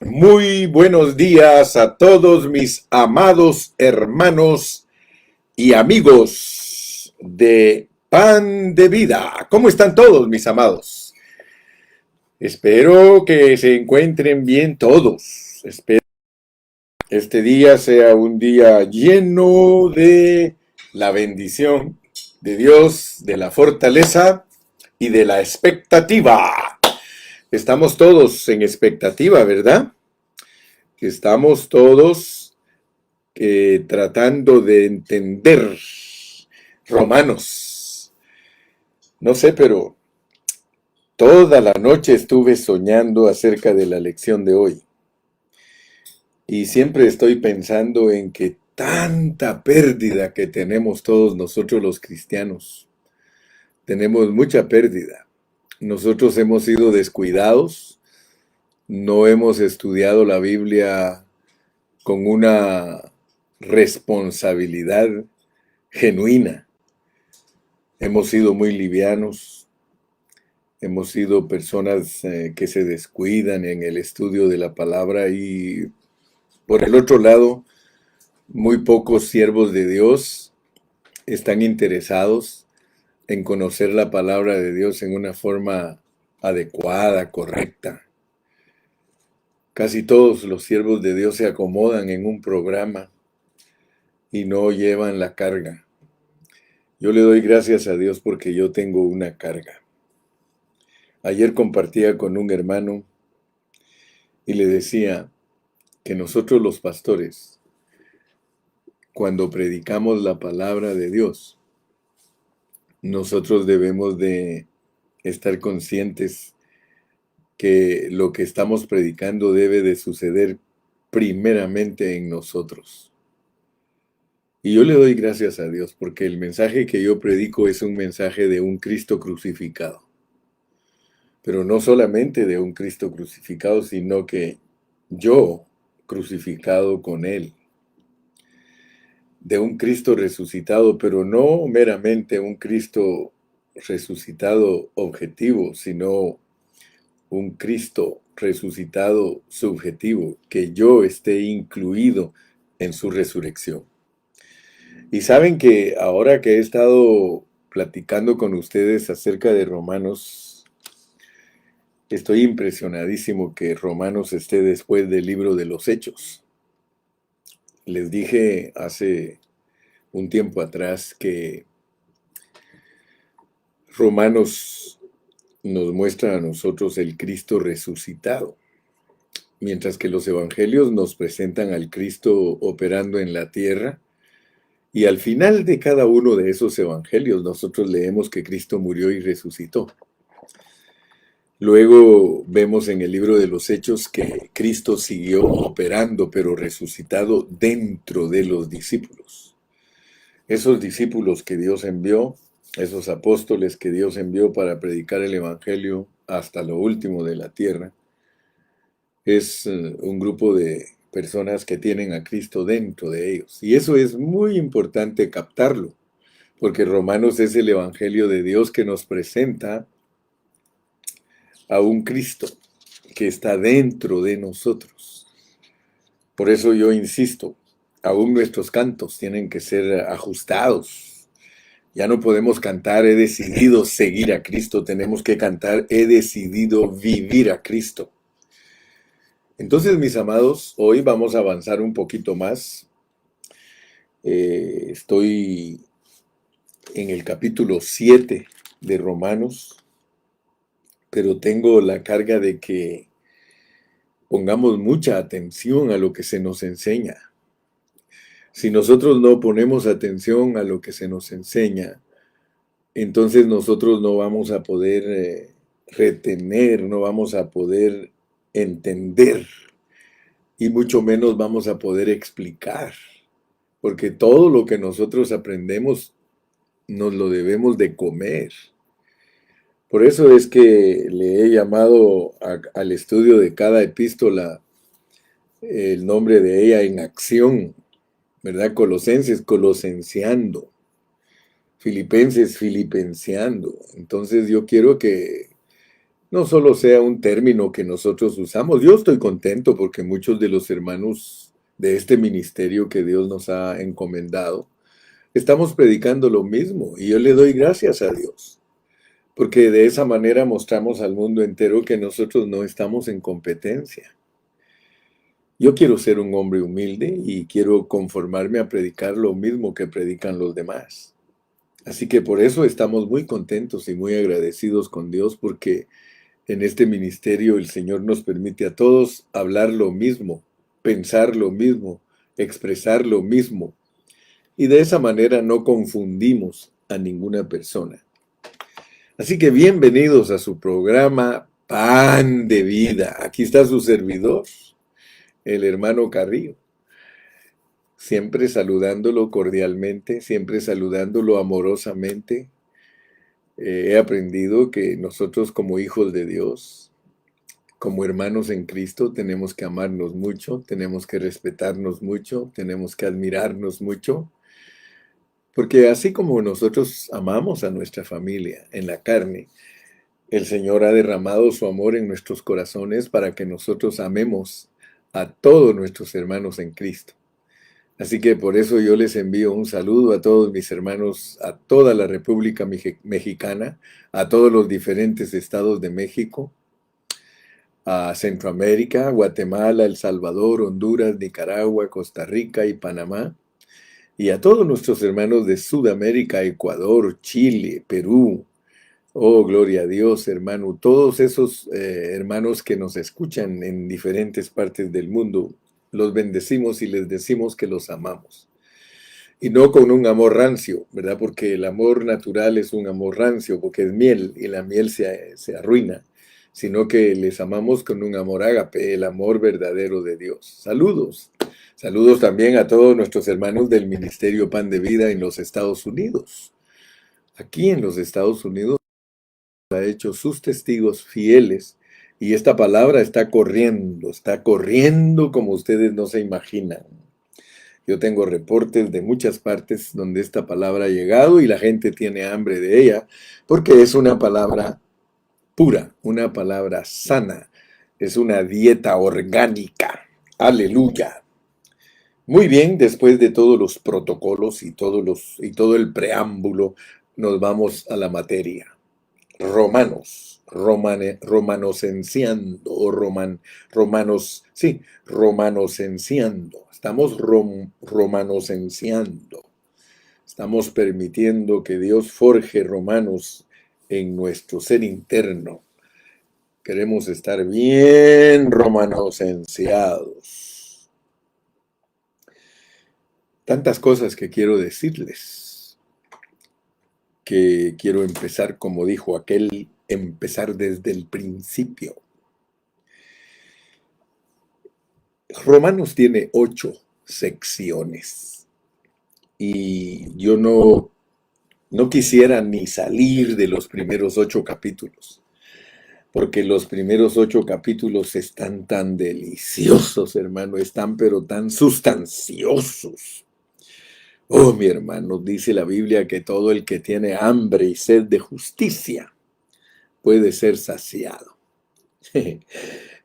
Muy buenos días a todos mis amados hermanos y amigos de Pan de Vida. ¿Cómo están todos mis amados? Espero que se encuentren bien todos. Espero que este día sea un día lleno de la bendición de Dios, de la fortaleza y de la expectativa. Estamos todos en expectativa, ¿verdad? Estamos todos tratando de entender Romanos. No sé, pero toda la noche estuve soñando acerca de la lección de hoy. Y siempre estoy pensando en que tanta pérdida que tenemos todos nosotros los cristianos. Tenemos mucha pérdida. Nosotros hemos sido descuidados, no hemos estudiado la Biblia con una responsabilidad genuina. Hemos sido muy livianos, hemos sido personas que se descuidan en el estudio de la palabra y por el otro lado, muy pocos siervos de Dios están interesados en conocer la palabra de Dios en una forma adecuada, correcta. Casi todos los siervos de Dios se acomodan en un programa y no llevan la carga. Yo le doy gracias a Dios porque yo tengo una carga. Ayer compartía con un hermano y le decía que nosotros los pastores, cuando predicamos la palabra de Dios, nosotros debemos de estar conscientes que lo que estamos predicando debe de suceder primeramente en nosotros. Y yo le doy gracias a Dios porque el mensaje que yo predico es un mensaje de un Cristo crucificado. Pero no solamente de un Cristo crucificado, sino que yo crucificado con Él. De un Cristo resucitado, pero no meramente un Cristo resucitado objetivo, sino un Cristo resucitado subjetivo, que yo esté incluido en su resurrección. Y saben que ahora que he estado platicando con ustedes acerca de Romanos, estoy impresionadísimo que Romanos esté después del libro de los Hechos. Les dije hace un tiempo atrás que Romanos nos muestra a nosotros el Cristo resucitado, mientras que los evangelios nos presentan al Cristo operando en la tierra. Y al final de cada uno de esos evangelios nosotros leemos que Cristo murió y resucitó. Luego vemos en el libro de los Hechos que Cristo siguió operando, pero resucitado dentro de los discípulos. Esos discípulos que Dios envió, esos apóstoles que Dios envió para predicar el evangelio hasta lo último de la tierra, es un grupo de personas que tienen a Cristo dentro de ellos. Y eso es muy importante captarlo, porque Romanos es el evangelio de Dios que nos presenta a un Cristo que está dentro de nosotros. Por eso yo insisto, aún nuestros cantos tienen que ser ajustados. Ya no podemos cantar he decidido seguir a Cristo, tenemos que cantar he decidido vivir a Cristo. Entonces, mis amados, hoy vamos a avanzar un poquito más. Estoy en el capítulo 7 de Romanos, pero tengo la carga de que pongamos mucha atención a lo que se nos enseña. Si nosotros no ponemos atención a lo que se nos enseña, entonces nosotros no vamos a poder retener, no vamos a poder entender y mucho menos vamos a poder explicar, porque todo lo que nosotros aprendemos nos lo debemos de comer. Por eso es que le he llamado al estudio de cada epístola el nombre de ella en acción, ¿verdad? Colosenses, colosenciando. Filipenses, filipenseando. Entonces yo quiero que no solo sea un término que nosotros usamos. Yo estoy contento porque muchos de los hermanos de este ministerio que Dios nos ha encomendado, estamos predicando lo mismo y yo le doy gracias a Dios, porque de esa manera mostramos al mundo entero que nosotros no estamos en competencia. Yo quiero ser un hombre humilde y quiero conformarme a predicar lo mismo que predican los demás. Así que por eso estamos muy contentos y muy agradecidos con Dios porque en este ministerio el Señor nos permite a todos hablar lo mismo, pensar lo mismo, expresar lo mismo. Y de esa manera no confundimos a ninguna persona. Así que bienvenidos a su programa Pan de Vida. Aquí está su servidor, el hermano Carrillo. Siempre saludándolo cordialmente, siempre saludándolo amorosamente. He aprendido que nosotros como hijos de Dios, como hermanos en Cristo, tenemos que amarnos mucho, tenemos que respetarnos mucho, tenemos que admirarnos mucho, porque así como nosotros amamos a nuestra familia en la carne, el Señor ha derramado su amor en nuestros corazones para que nosotros amemos a todos nuestros hermanos en Cristo. Así que por eso yo les envío un saludo a todos mis hermanos, a toda la República Mexicana, a todos los diferentes estados de México, a Centroamérica, Guatemala, El Salvador, Honduras, Nicaragua, Costa Rica y Panamá, y a todos nuestros hermanos de Sudamérica, Ecuador, Chile, Perú. Oh, gloria a Dios, hermano. Todos esos hermanos que nos escuchan en diferentes partes del mundo, los bendecimos y les decimos que los amamos. Y no con un amor rancio, ¿verdad? Porque el amor natural es un amor rancio, porque es miel y la miel se arruina, sino que les amamos con un amor ágape, el amor verdadero de Dios. Saludos. Saludos también a todos nuestros hermanos del Ministerio Pan de Vida en los Estados Unidos. Aquí en los Estados Unidos ha hecho sus testigos fieles y esta palabra está corriendo como ustedes no se imaginan. Yo tengo reportes de muchas partes donde esta palabra ha llegado y la gente tiene hambre de ella porque es una palabra pura, una palabra sana, es una dieta orgánica. Aleluya. Muy bien, después de todos los protocolos y todo el preámbulo, nos vamos a la materia. Romanosenciando, o romanosenciando. Estamos romanosenciando. Estamos permitiendo que Dios forje romanos en nuestro ser interno. Queremos estar bien romanosenciados. Tantas cosas que quiero decirles, que quiero empezar, como dijo aquel, empezar desde el principio. Romanos tiene 8 secciones y yo no quisiera ni salir de los primeros 8 capítulos, porque los primeros 8 capítulos están tan deliciosos, hermano, están pero tan sustanciosos. Oh, mi hermano, dice la Biblia que todo el que tiene hambre y sed de justicia puede ser saciado.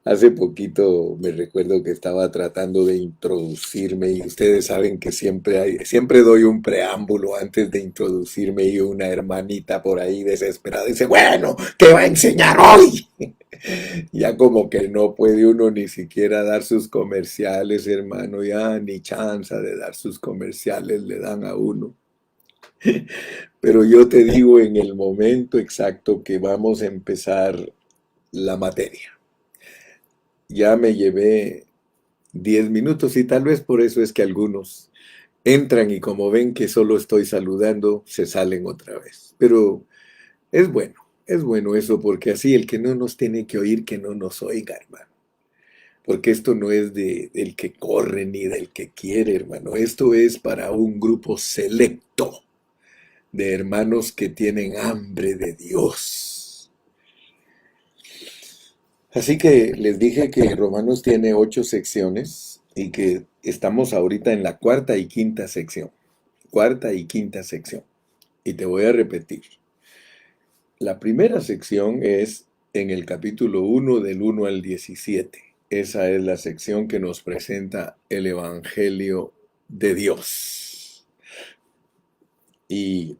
Hace poquito me recuerdo que estaba tratando de introducirme y ustedes saben que siempre doy un preámbulo antes de introducirme y una hermanita por ahí desesperada dice, bueno, ¿qué va a enseñar hoy? Ya como que no puede uno ni siquiera dar sus comerciales, hermano, ya ni chance de dar sus comerciales le dan a uno. Pero yo te digo en el momento exacto que vamos a empezar la materia. Ya me llevé 10 minutos y tal vez por eso es que algunos entran y como ven que solo estoy saludando, se salen otra vez. Pero es bueno eso porque así el que no nos tiene que oír, que no nos oiga, hermano. Porque esto no es del que corre ni del que quiere, hermano. Esto es para un grupo selecto de hermanos que tienen hambre de Dios. Así que les dije que Romanos tiene 8 secciones y que estamos ahorita en la cuarta y quinta sección. Cuarta y quinta sección. Y te voy a repetir. La primera sección es en el capítulo 1 del 1 al 17. Esa es la sección que nos presenta el Evangelio de Dios. Y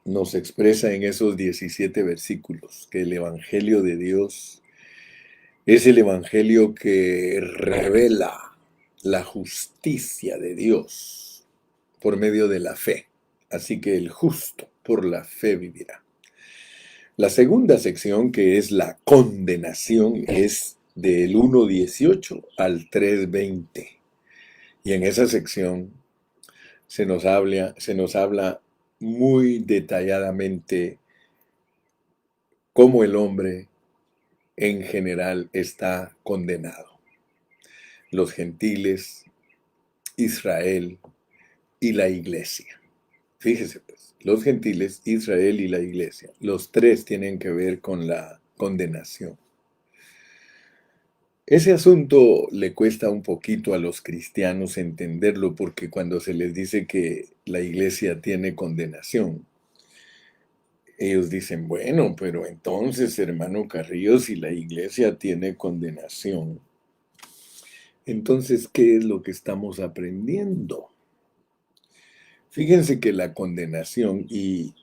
nos expresa en esos 17 versículos que el Evangelio de Dios es el Evangelio que revela la justicia de Dios por medio de la fe. Así que el justo por la fe vivirá. La segunda sección, que es la condenación, es del 1:18 al 3:20. Y en esa sección se nos habla muy detalladamente cómo el hombre en general está condenado. Los gentiles, Israel y la iglesia. Fíjese pues, los gentiles, Israel y la iglesia, los tres tienen que ver con la condenación. Ese asunto le cuesta un poquito a los cristianos entenderlo, porque cuando se les dice que la iglesia tiene condenación, ellos dicen, bueno, pero entonces, hermano Carrillo, si la iglesia tiene condenación, entonces, ¿qué es lo que estamos aprendiendo? Fíjense que la condenación, y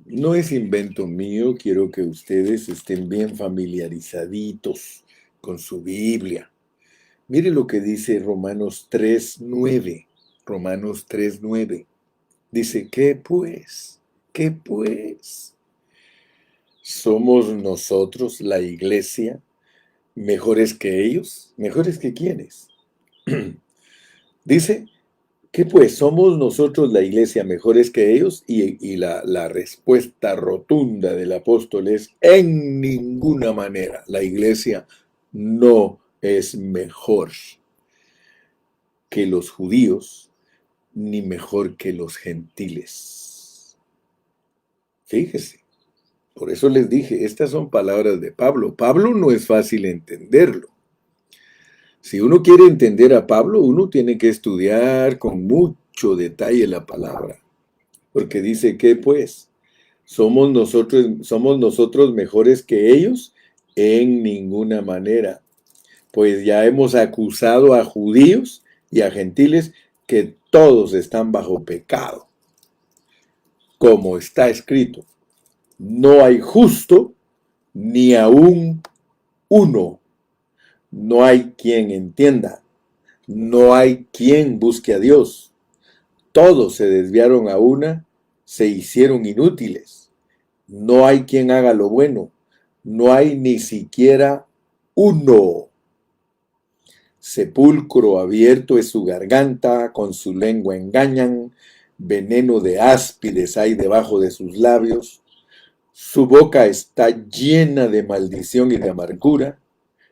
no es invento mío, quiero que ustedes estén bien familiarizaditos con su Biblia. Mire lo que dice Romanos 3:9. Romanos 3:9. Dice, ¿qué pues? ¿Qué pues? ¿Somos nosotros, la iglesia, mejores que ellos? ¿Mejores que quiénes? Dice, ¿qué pues? ¿Somos nosotros, la iglesia, mejores que ellos? Y la respuesta rotunda del apóstol es, en ninguna manera. La iglesia no es mejor que los judíos, ni mejor que los gentiles. Fíjese, por eso les dije, estas son palabras de Pablo. Pablo no es fácil entenderlo. Si uno quiere entender a Pablo, uno tiene que estudiar con mucho detalle la palabra. Porque dice que pues, ¿somos nosotros mejores que ellos? En ninguna manera. Pues ya hemos acusado a judíos y a gentiles que todos están bajo pecado. Como está escrito, no hay justo ni aún uno. No hay quien entienda. No hay quien busque a Dios. Todos se desviaron a una, se hicieron inútiles. No hay quien haga lo bueno. No hay ni siquiera uno. Sepulcro abierto es su garganta, con su lengua engañan, veneno de áspides hay debajo de sus labios, su boca está llena de maldición y de amargura,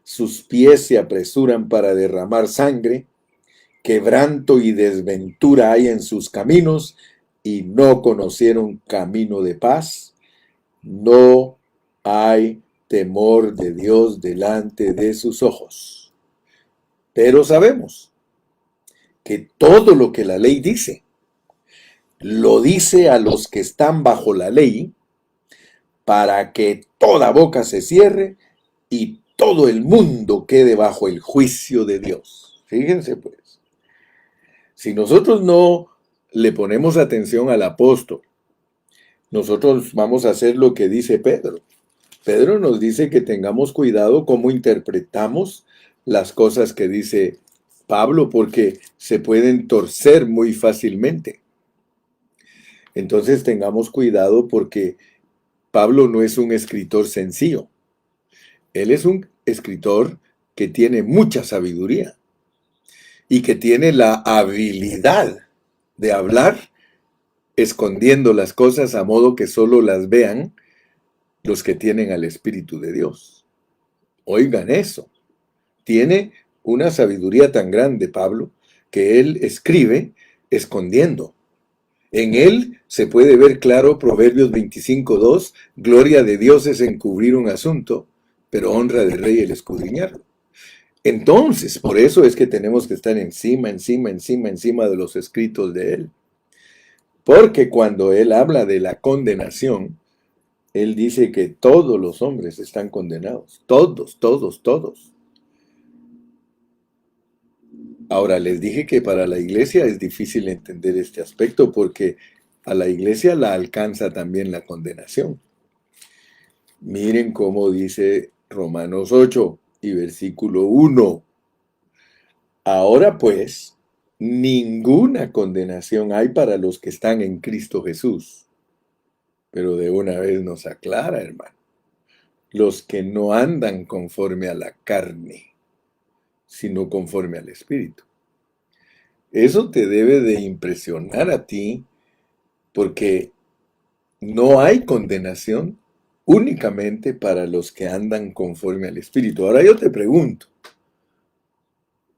sus pies se apresuran para derramar sangre, quebranto y desventura hay en sus caminos, y no conocieron camino de paz. No hay temor de Dios delante de sus ojos. Pero sabemos que todo lo que la ley dice, lo dice a los que están bajo la ley, para que toda boca se cierre y todo el mundo quede bajo el juicio de Dios. Fíjense pues, si nosotros no le ponemos atención al apóstol, nosotros vamos a hacer lo que dice Pedro. Pedro nos dice que tengamos cuidado cómo interpretamos las cosas que dice Pablo, porque se pueden torcer muy fácilmente. Entonces tengamos cuidado, porque Pablo no es un escritor sencillo. Él es un escritor que tiene mucha sabiduría y que tiene la habilidad de hablar escondiendo las cosas a modo que solo las vean los que tienen al Espíritu de Dios. Oigan eso. Tiene una sabiduría tan grande, Pablo, que él escribe escondiendo. En él se puede ver claro Proverbios 25:2, gloria de Dios es encubrir un asunto, pero honra del rey el escudriñarlo. Entonces, por eso es que tenemos que estar encima de los escritos de él. Porque cuando él habla de la condenación, Él dice que todos los hombres están condenados. Todos, todos, todos. Ahora, les dije que para la iglesia es difícil entender este aspecto porque a la iglesia la alcanza también la condenación. Miren cómo dice Romanos 8 y versículo 1. Ahora pues, ninguna condenación hay para los que están en Cristo Jesús. Pero de una vez nos aclara, hermano, los que no andan conforme a la carne, sino conforme al Espíritu. Eso te debe de impresionar a ti porque no hay condenación únicamente para los que andan conforme al Espíritu. Ahora yo te pregunto,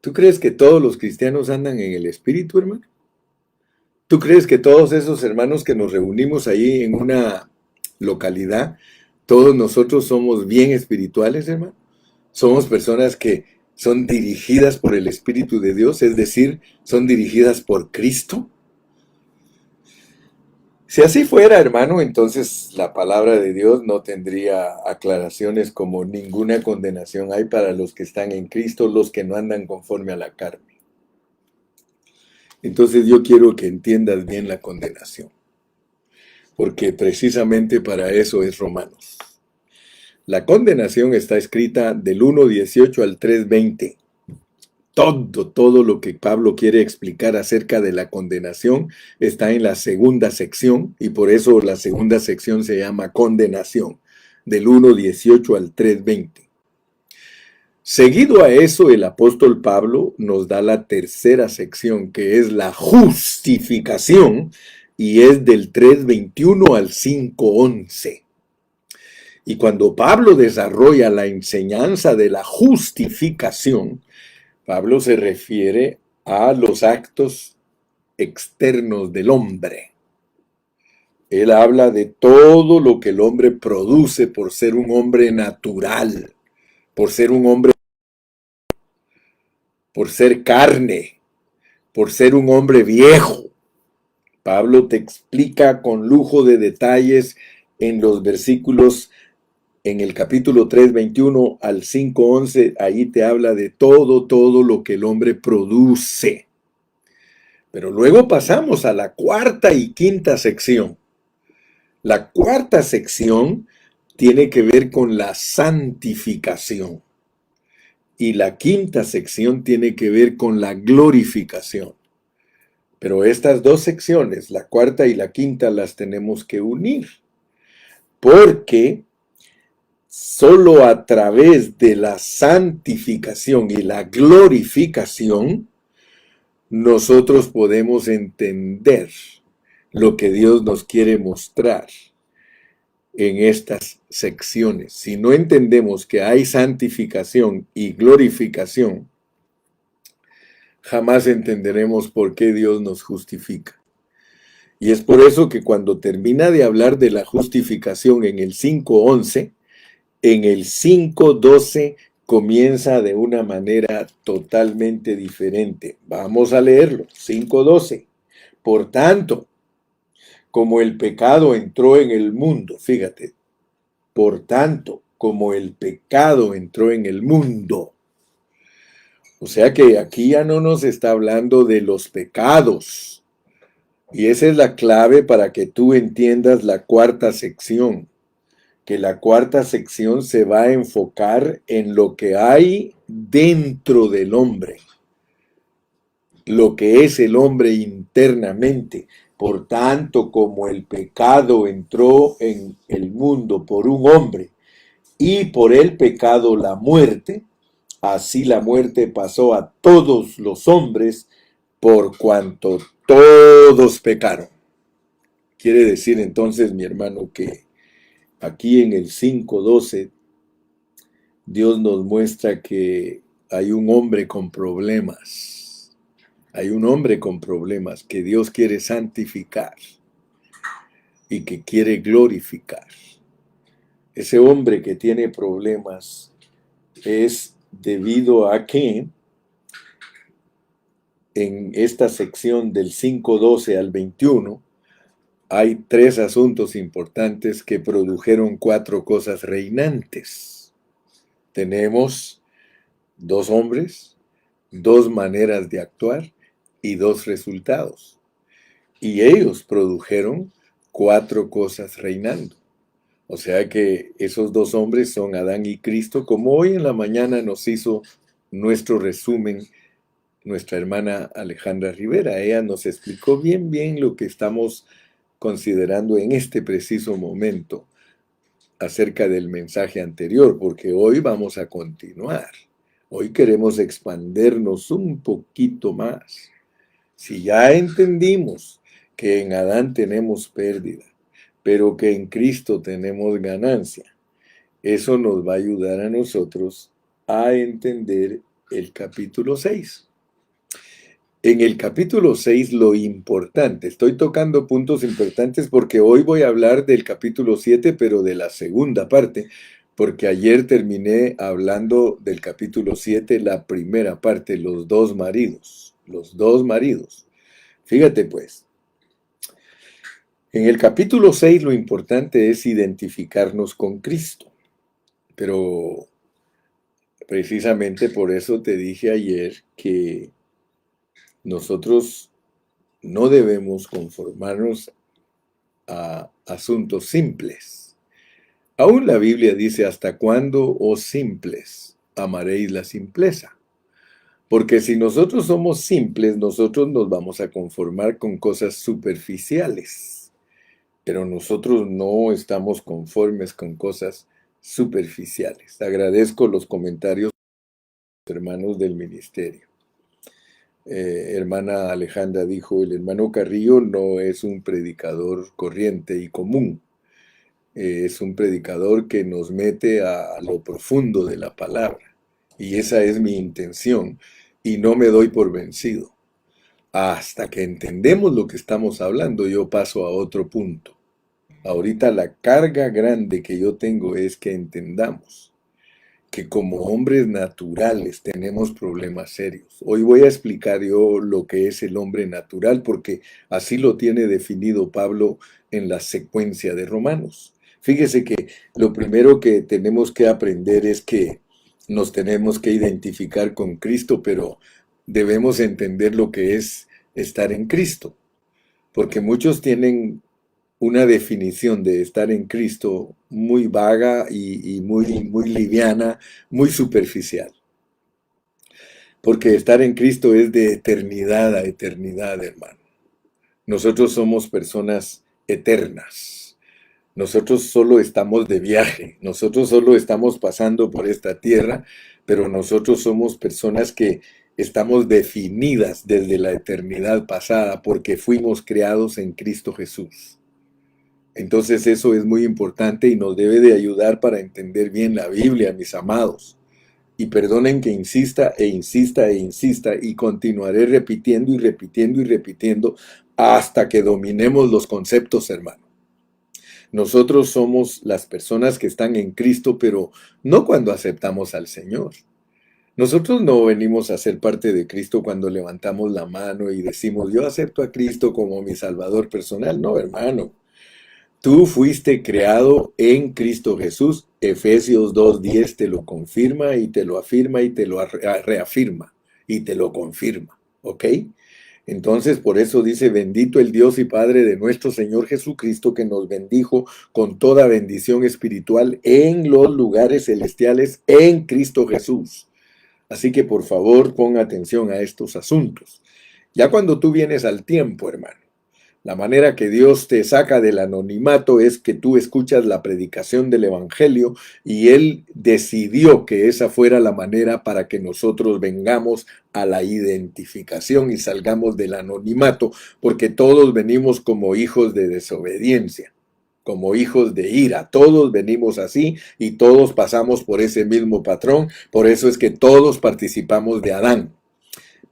¿tú crees que todos los cristianos andan en el Espíritu, hermano? ¿Tú crees que todos esos hermanos que nos reunimos ahí en una localidad, todos nosotros somos bien espirituales, hermano? Somos personas que son dirigidas por el Espíritu de Dios, es decir, son dirigidas por Cristo. Si así fuera, hermano, entonces la palabra de Dios no tendría aclaraciones como ninguna condenación hay para los que están en Cristo, los que no andan conforme a la carne. Entonces yo quiero que entiendas bien la condenación, porque precisamente para eso es Romanos. La condenación está escrita del 1:18 al 3:20. Todo lo que Pablo quiere explicar acerca de la condenación está en la segunda sección y por eso la segunda sección se llama condenación, del 1:18 al 3:20. Seguido a eso, el apóstol Pablo nos da la tercera sección, que es la justificación, y es del 3:21 al 5:11. Y cuando Pablo desarrolla la enseñanza de la justificación, Pablo se refiere a los actos externos del hombre. Él habla de todo lo que el hombre produce por ser un hombre natural, por ser un hombre, por ser carne, por ser un hombre viejo. Pablo te explica con lujo de detalles en los versículos, en el capítulo 3:21 al 5:11, ahí te habla de todo lo que el hombre produce. Pero luego pasamos a la cuarta y quinta sección. La cuarta sección tiene que ver con la santificación. Y la quinta sección tiene que ver con la glorificación. Pero estas dos secciones, la cuarta y la quinta, las tenemos que unir. Porque solo a través de la santificación y la glorificación, nosotros podemos entender lo que Dios nos quiere mostrar en estas secciones. Si no entendemos que hay santificación y glorificación, jamás entenderemos por qué Dios nos justifica. Y es por eso que cuando termina de hablar de la justificación en el 5:11, en el 5:12 comienza de una manera totalmente diferente. Vamos a leerlo. 5:12. Por tanto, como el pecado entró en el mundo, fíjate, por tanto, como el pecado entró en el mundo. O sea que aquí ya no nos está hablando de los pecados. Y esa es la clave para que tú entiendas la cuarta sección. Que la cuarta sección se va a enfocar en lo que hay dentro del hombre. Lo que es el hombre internamente. Por tanto, como el pecado entró en el mundo por un hombre y por el pecado la muerte, así la muerte pasó a todos los hombres por cuanto todos pecaron. Quiere decir entonces, mi hermano, que aquí en el 5:12 Dios nos muestra que hay un hombre con problemas. Hay un hombre con problemas que Dios quiere santificar y que quiere glorificar. Ese hombre que tiene problemas es debido a que en esta sección del 5:12 al 21 hay tres asuntos importantes que produjeron cuatro cosas reinantes. Tenemos dos hombres, dos maneras de actuar y dos resultados. Y ellos produjeron cuatro cosas reinando. O sea que esos dos hombres son Adán y Cristo, como hoy en la mañana nos hizo nuestro resumen nuestra hermana Alejandra Rivera. Ella nos explicó bien lo que estamos considerando en este preciso momento acerca del mensaje anterior, porque hoy vamos a continuar. Hoy queremos expandernos un poquito más. Si ya entendimos que en Adán tenemos pérdida, pero que en Cristo tenemos ganancia, eso nos va a ayudar a nosotros a entender el capítulo 6. En el capítulo 6 lo importante, estoy tocando puntos importantes porque hoy voy a hablar del capítulo 7, pero de la segunda parte, porque ayer terminé hablando del capítulo 7, la primera parte, los dos maridos, los dos maridos. Fíjate pues, en el capítulo 6 lo importante es identificarnos con Cristo, pero precisamente por eso te dije ayer que nosotros no debemos conformarnos a asuntos simples. Aún la Biblia dice, ¿hasta cuándo, oh simples, amaréis la simpleza? Porque si nosotros somos simples, nosotros nos vamos a conformar con cosas superficiales. Pero nosotros no estamos conformes con cosas superficiales. Agradezco los comentarios de los hermanos del ministerio. Hermana Alejandra dijo, el hermano Carrillo no es un predicador corriente y común. Es un predicador que nos mete a lo profundo de la palabra. Y esa es mi intención. Y no me doy por vencido. Hasta que entendemos lo que estamos hablando, yo paso a otro punto. Ahorita la carga grande que yo tengo es que entendamos que como hombres naturales tenemos problemas serios. Hoy voy a explicar yo lo que es el hombre natural, porque así lo tiene definido Pablo en la secuencia de Romanos. Fíjese que lo primero que tenemos que aprender es que nos tenemos que identificar con Cristo, pero debemos entender lo que es estar en Cristo, porque muchos tienen una definición de estar en Cristo muy vaga y muy liviana, muy superficial. Porque estar en Cristo es de eternidad a eternidad, hermano. Nosotros somos personas eternas. Nosotros solo estamos de viaje. Nosotros solo estamos pasando por esta tierra, pero nosotros somos personas que estamos definidas desde la eternidad pasada porque fuimos creados en Cristo Jesús. Entonces eso es muy importante y nos debe de ayudar para entender bien la Biblia, mis amados. Y perdonen que insista e insista e insista y continuaré repitiendo y repitiendo y repitiendo hasta que dominemos los conceptos, hermano. Nosotros somos las personas que están en Cristo, pero no cuando aceptamos al Señor. Nosotros no venimos a ser parte de Cristo cuando levantamos la mano y decimos, yo acepto a Cristo como mi Salvador personal. No, hermano. Tú fuiste creado en Cristo Jesús. Efesios 2:10 te lo confirma y te lo afirma y te lo reafirma y te lo confirma. ¿Ok? Entonces, por eso dice, bendito el Dios y Padre de nuestro Señor Jesucristo, que nos bendijo con toda bendición espiritual en los lugares celestiales en Cristo Jesús. Así que por favor, ponga atención a estos asuntos. Ya cuando tú vienes al tiempo, hermano, la manera que Dios te saca del anonimato es que tú escuchas la predicación del Evangelio y Él decidió que esa fuera la manera para que nosotros vengamos a la identificación y salgamos del anonimato, porque todos venimos como hijos de desobediencia, como hijos de ira. Todos venimos así y todos pasamos por ese mismo patrón. Por eso es que todos participamos de Adán.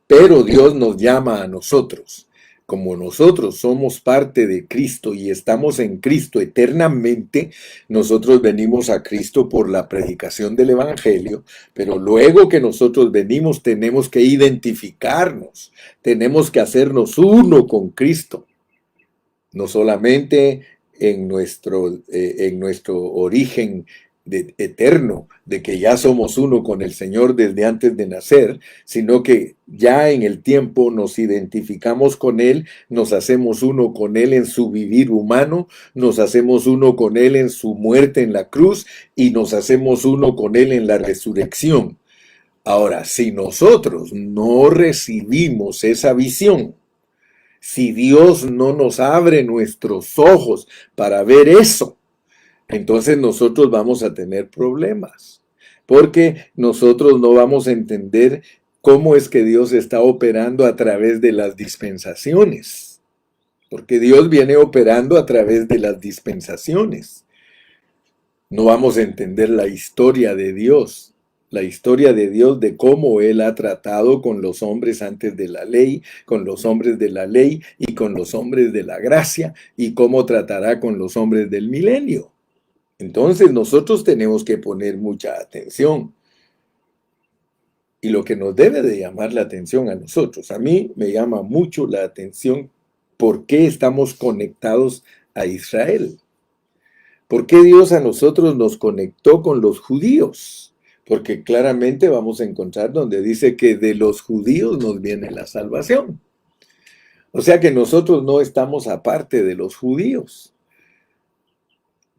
Pero Dios nos llama a nosotros. Como nosotros somos parte de Cristo y estamos en Cristo eternamente, nosotros venimos a Cristo por la predicación del Evangelio, pero luego que nosotros venimos tenemos que identificarnos, tenemos que hacernos uno con Cristo. no solamente en nuestro origen eterno, de que ya somos uno con el Señor desde antes de nacer, sino que ya en el tiempo nos identificamos con Él, nos hacemos uno con Él en su vivir humano, nos hacemos uno con Él en su muerte en la cruz y nos hacemos uno con Él en la resurrección. Ahora, si nosotros no recibimos esa visión, si Dios no nos abre nuestros ojos para ver eso, entonces nosotros vamos a tener problemas, porque nosotros no vamos a entender cómo es que Dios está operando a través de las dispensaciones, porque Dios viene operando a través de las dispensaciones. No vamos a entender la historia de Dios, de cómo Él ha tratado con los hombres antes de la ley, con los hombres de la ley y con los hombres de la gracia, y cómo tratará con los hombres del milenio. Entonces nosotros tenemos que poner mucha atención. Y lo que nos debe de llamar la atención a nosotros, a mí me llama mucho la atención por qué estamos conectados a Israel. ¿Por qué Dios a nosotros nos conectó con los judíos? Porque claramente vamos a encontrar donde dice que de los judíos nos viene la salvación. O sea que nosotros no estamos aparte de los judíos.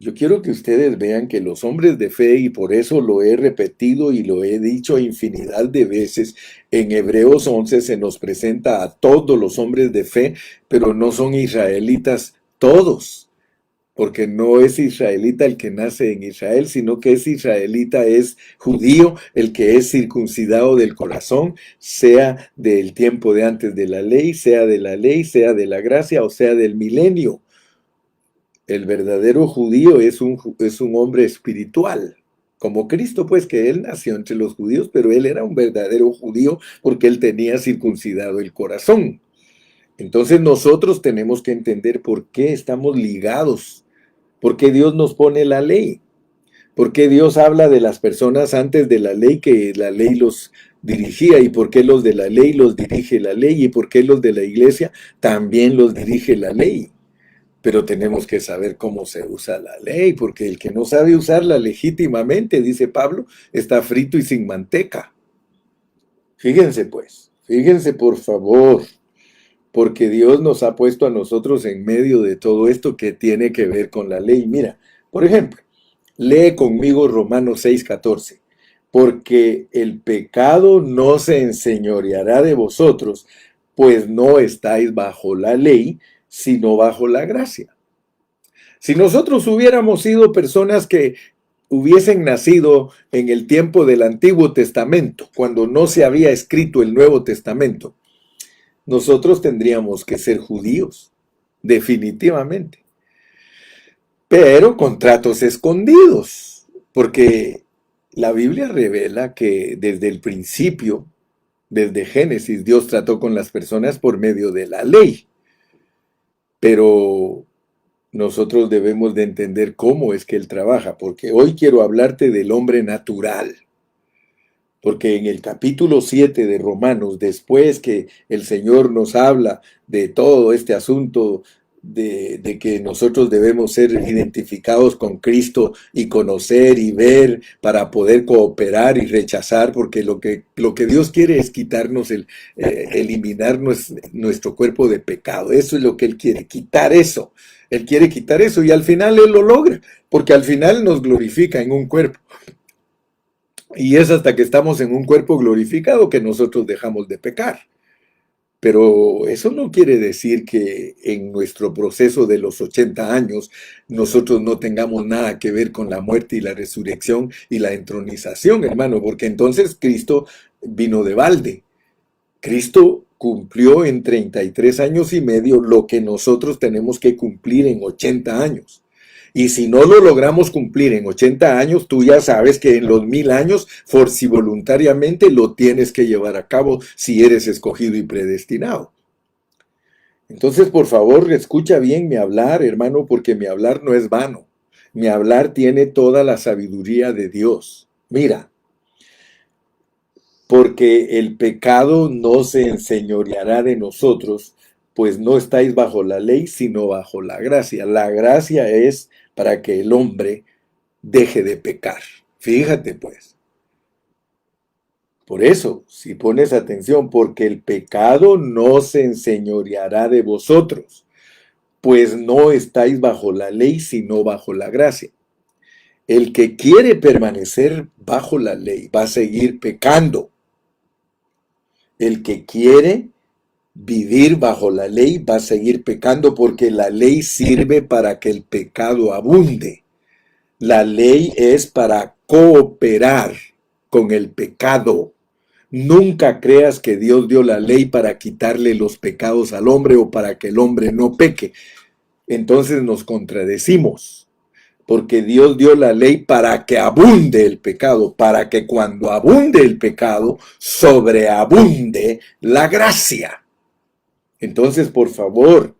Yo quiero que ustedes vean que los hombres de fe, y por eso lo he repetido y lo he dicho infinidad de veces, en Hebreos 11 se nos presenta a todos los hombres de fe, pero no son israelitas todos. Porque no es israelita el que nace en Israel, sino que es israelita, es judío, el que es circuncidado del corazón, sea del tiempo de antes de la ley, sea de la ley, sea de la gracia o sea del milenio. El verdadero judío es un hombre espiritual, como Cristo, pues que él nació entre los judíos, pero él era un verdadero judío porque él tenía circuncidado el corazón. Entonces nosotros tenemos que entender por qué estamos ligados. ¿Por qué Dios nos pone la ley? ¿Por qué Dios habla de las personas antes de la ley que la ley los dirigía? ¿Y por qué los de la ley los dirige la ley? ¿Y por qué los de la iglesia también los dirige la ley? Pero tenemos que saber cómo se usa la ley, porque el que no sabe usarla legítimamente, dice Pablo, está frito y sin manteca. Fíjense pues, fíjense por favor, porque Dios nos ha puesto a nosotros en medio de todo esto que tiene que ver con la ley. Mira, por ejemplo, lee conmigo Romanos 6:14. Porque el pecado no se enseñoreará de vosotros, pues no estáis bajo la ley, sino bajo la gracia. Si nosotros hubiéramos sido personas que hubiesen nacido en el tiempo del Antiguo Testamento, cuando no se había escrito el Nuevo Testamento, nosotros tendríamos que ser judíos, definitivamente. Pero con tratos escondidos, porque la Biblia revela que desde el principio, desde Génesis, Dios trató con las personas por medio de la ley. Pero nosotros debemos de entender cómo es que Él trabaja, porque hoy quiero hablarte del hombre natural. Porque en el capítulo 7 de Romanos, después que el Señor nos habla de todo este asunto de que nosotros debemos ser identificados con Cristo y conocer y ver para poder cooperar y rechazar, porque lo que Dios quiere es quitarnos, eliminar nuestro cuerpo de pecado. Eso es lo que Él quiere, quitar eso. Él quiere quitar eso y al final Él lo logra, porque al final nos glorifica en un cuerpo. Y es hasta que estamos en un cuerpo glorificado que nosotros dejamos de pecar. Pero eso no quiere decir que en nuestro proceso de los 80 años nosotros no tengamos nada que ver con la muerte y la resurrección y la entronización, hermano, porque entonces Cristo vino de balde. Cristo cumplió en 33 años y medio lo que nosotros tenemos que cumplir en 80 años. Y si no lo logramos cumplir en 80 años, tú ya sabes que en los 1000 años, voluntariamente lo tienes que llevar a cabo si eres escogido y predestinado. Entonces, por favor, escucha bien mi hablar, hermano, porque mi hablar no es vano. Mi hablar tiene toda la sabiduría de Dios. Mira, porque el pecado no se enseñoreará de nosotros, pues no estáis bajo la ley, sino bajo la gracia. La gracia es para que el hombre deje de pecar. Fíjate pues. Por eso, si pones atención, porque el pecado no se enseñoreará de vosotros, pues no estáis bajo la ley, sino bajo la gracia. El que quiere permanecer bajo la ley va a seguir pecando. El que quiere vivir bajo la ley va a seguir pecando porque la ley sirve para que el pecado abunde. La ley es para cooperar con el pecado. Nunca creas que Dios dio la ley para quitarle los pecados al hombre o para que el hombre no peque. Entonces nos contradecimos, porque Dios dio la ley para que abunde el pecado, para que cuando abunde el pecado, sobreabunde la gracia. Entonces, por favor,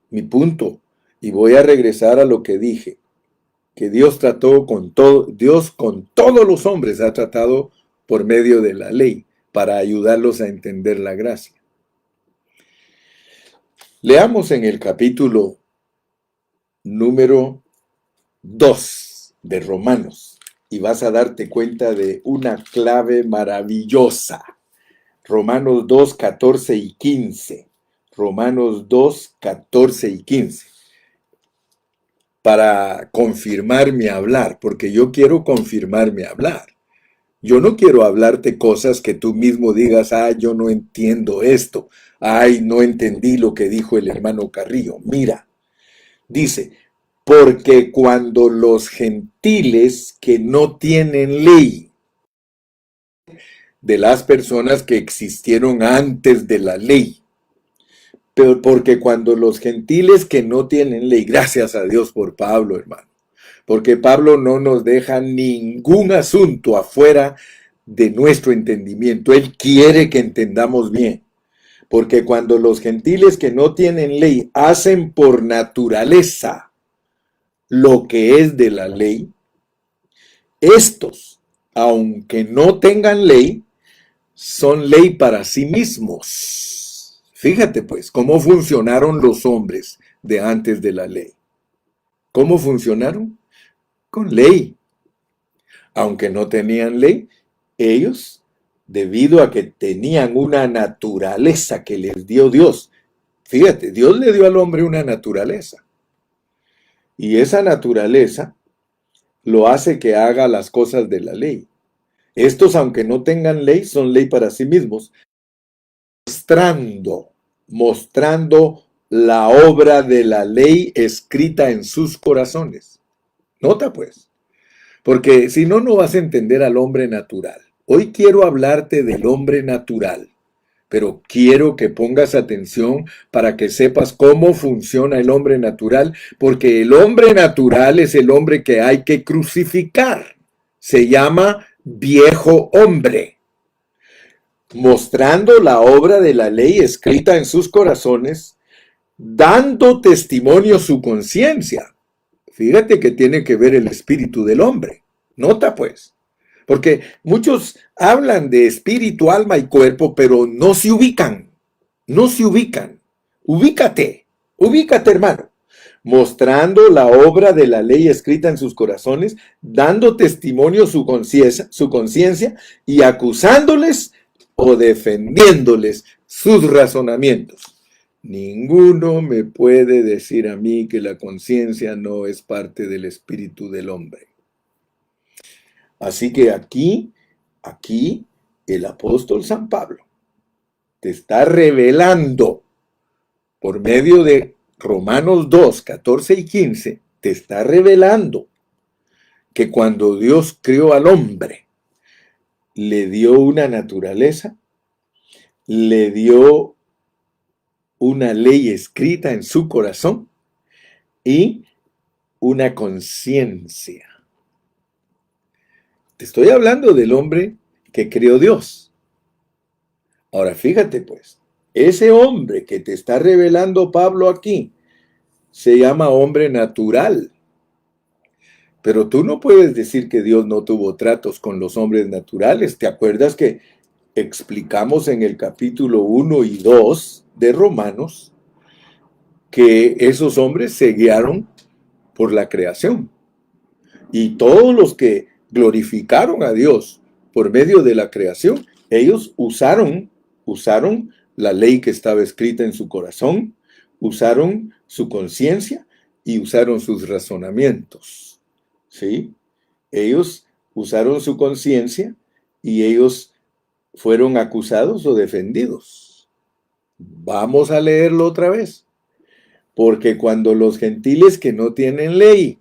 mi punto, y voy a regresar a lo que dije, que Dios trató con todo, Dios con todos los hombres ha tratado por medio de la ley, para ayudarlos a entender la gracia. Leamos en el capítulo número 2 de Romanos, y vas a darte cuenta de una clave maravillosa. Romanos 2, 14 y 15. Romanos 2, 14 y 15. Para confirmar mi hablar, porque yo quiero confirmar mi hablar. Yo no quiero hablarte cosas que tú mismo digas, yo no entiendo esto. Ay, no entendí lo que dijo el hermano Carrillo. Mira, dice, porque cuando los gentiles que no tienen ley, de las personas que existieron antes de la ley, pero porque cuando los gentiles que no tienen ley, gracias a Dios por Pablo, hermano, porque Pablo no nos deja ningún asunto afuera de nuestro entendimiento. Él quiere que entendamos bien. Porque cuando los gentiles que no tienen ley hacen por naturaleza lo que es de la ley, estos, aunque no tengan ley, son ley para sí mismos. Fíjate pues, cómo funcionaron los hombres de antes de la ley. ¿Cómo funcionaron? Con ley. Aunque no tenían ley, ellos, debido a que tenían una naturaleza que les dio Dios, fíjate, Dios le dio al hombre una naturaleza. Y esa naturaleza lo hace que haga las cosas de la ley. Estos, aunque no tengan ley, son ley para sí mismos, mostrando la obra de la ley escrita en sus corazones. Nota pues. Porque si no, no vas a entender al hombre natural. Hoy quiero hablarte del hombre natural, pero quiero que pongas atención para que sepas cómo funciona el hombre natural, porque el hombre natural es el hombre que hay que crucificar. Se llama viejo hombre, mostrando la obra de la ley escrita en sus corazones, dando testimonio su conciencia. Fíjate que tiene que ver el espíritu del hombre. Nota pues. Porque muchos hablan de espíritu, alma y cuerpo, pero no se ubican. No se ubican. Ubícate. Ubícate, hermano. Mostrando la obra de la ley escrita en sus corazones, dando testimonio su conciencia y acusándoles o defendiéndoles sus razonamientos. Ninguno me puede decir a mí que la conciencia no es parte del espíritu del hombre. Así que aquí, el apóstol San Pablo te está revelando por medio de Romanos 2, 14 y 15, te está revelando que cuando Dios creó al hombre, le dio una naturaleza, le dio una ley escrita en su corazón y una conciencia. Te estoy hablando del hombre que creó Dios. Ahora fíjate pues, ese hombre que te está revelando Pablo aquí se llama hombre natural. Pero tú no puedes decir que Dios no tuvo tratos con los hombres naturales. ¿Te acuerdas que explicamos en el capítulo 1 y 2 de Romanos que esos hombres se guiaron por la creación. Y todos los que glorificaron a Dios por medio de la creación, ellos usaron la ley que estaba escrita en su corazón, usaron su conciencia y usaron sus razonamientos. ¿Sí? Ellos usaron su conciencia y ellos fueron acusados o defendidos. Vamos a leerlo otra vez. Porque cuando los gentiles que no tienen ley,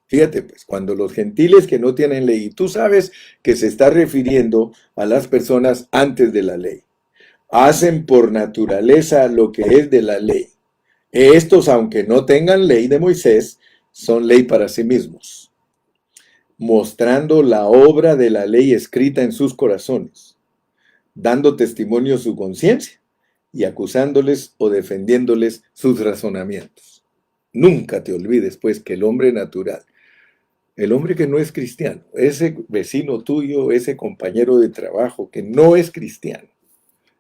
fíjate pues, cuando los gentiles que no tienen ley, y tú sabes que se está refiriendo a las personas antes de la ley, hacen por naturaleza lo que es de la ley. Estos, aunque no tengan ley de Moisés, son ley para sí mismos, mostrando la obra de la ley escrita en sus corazones, dando testimonio su conciencia y acusándoles o defendiéndoles sus razonamientos. Nunca te olvides, pues, que el hombre natural, el hombre que no es cristiano, ese vecino tuyo, ese compañero de trabajo que no es cristiano,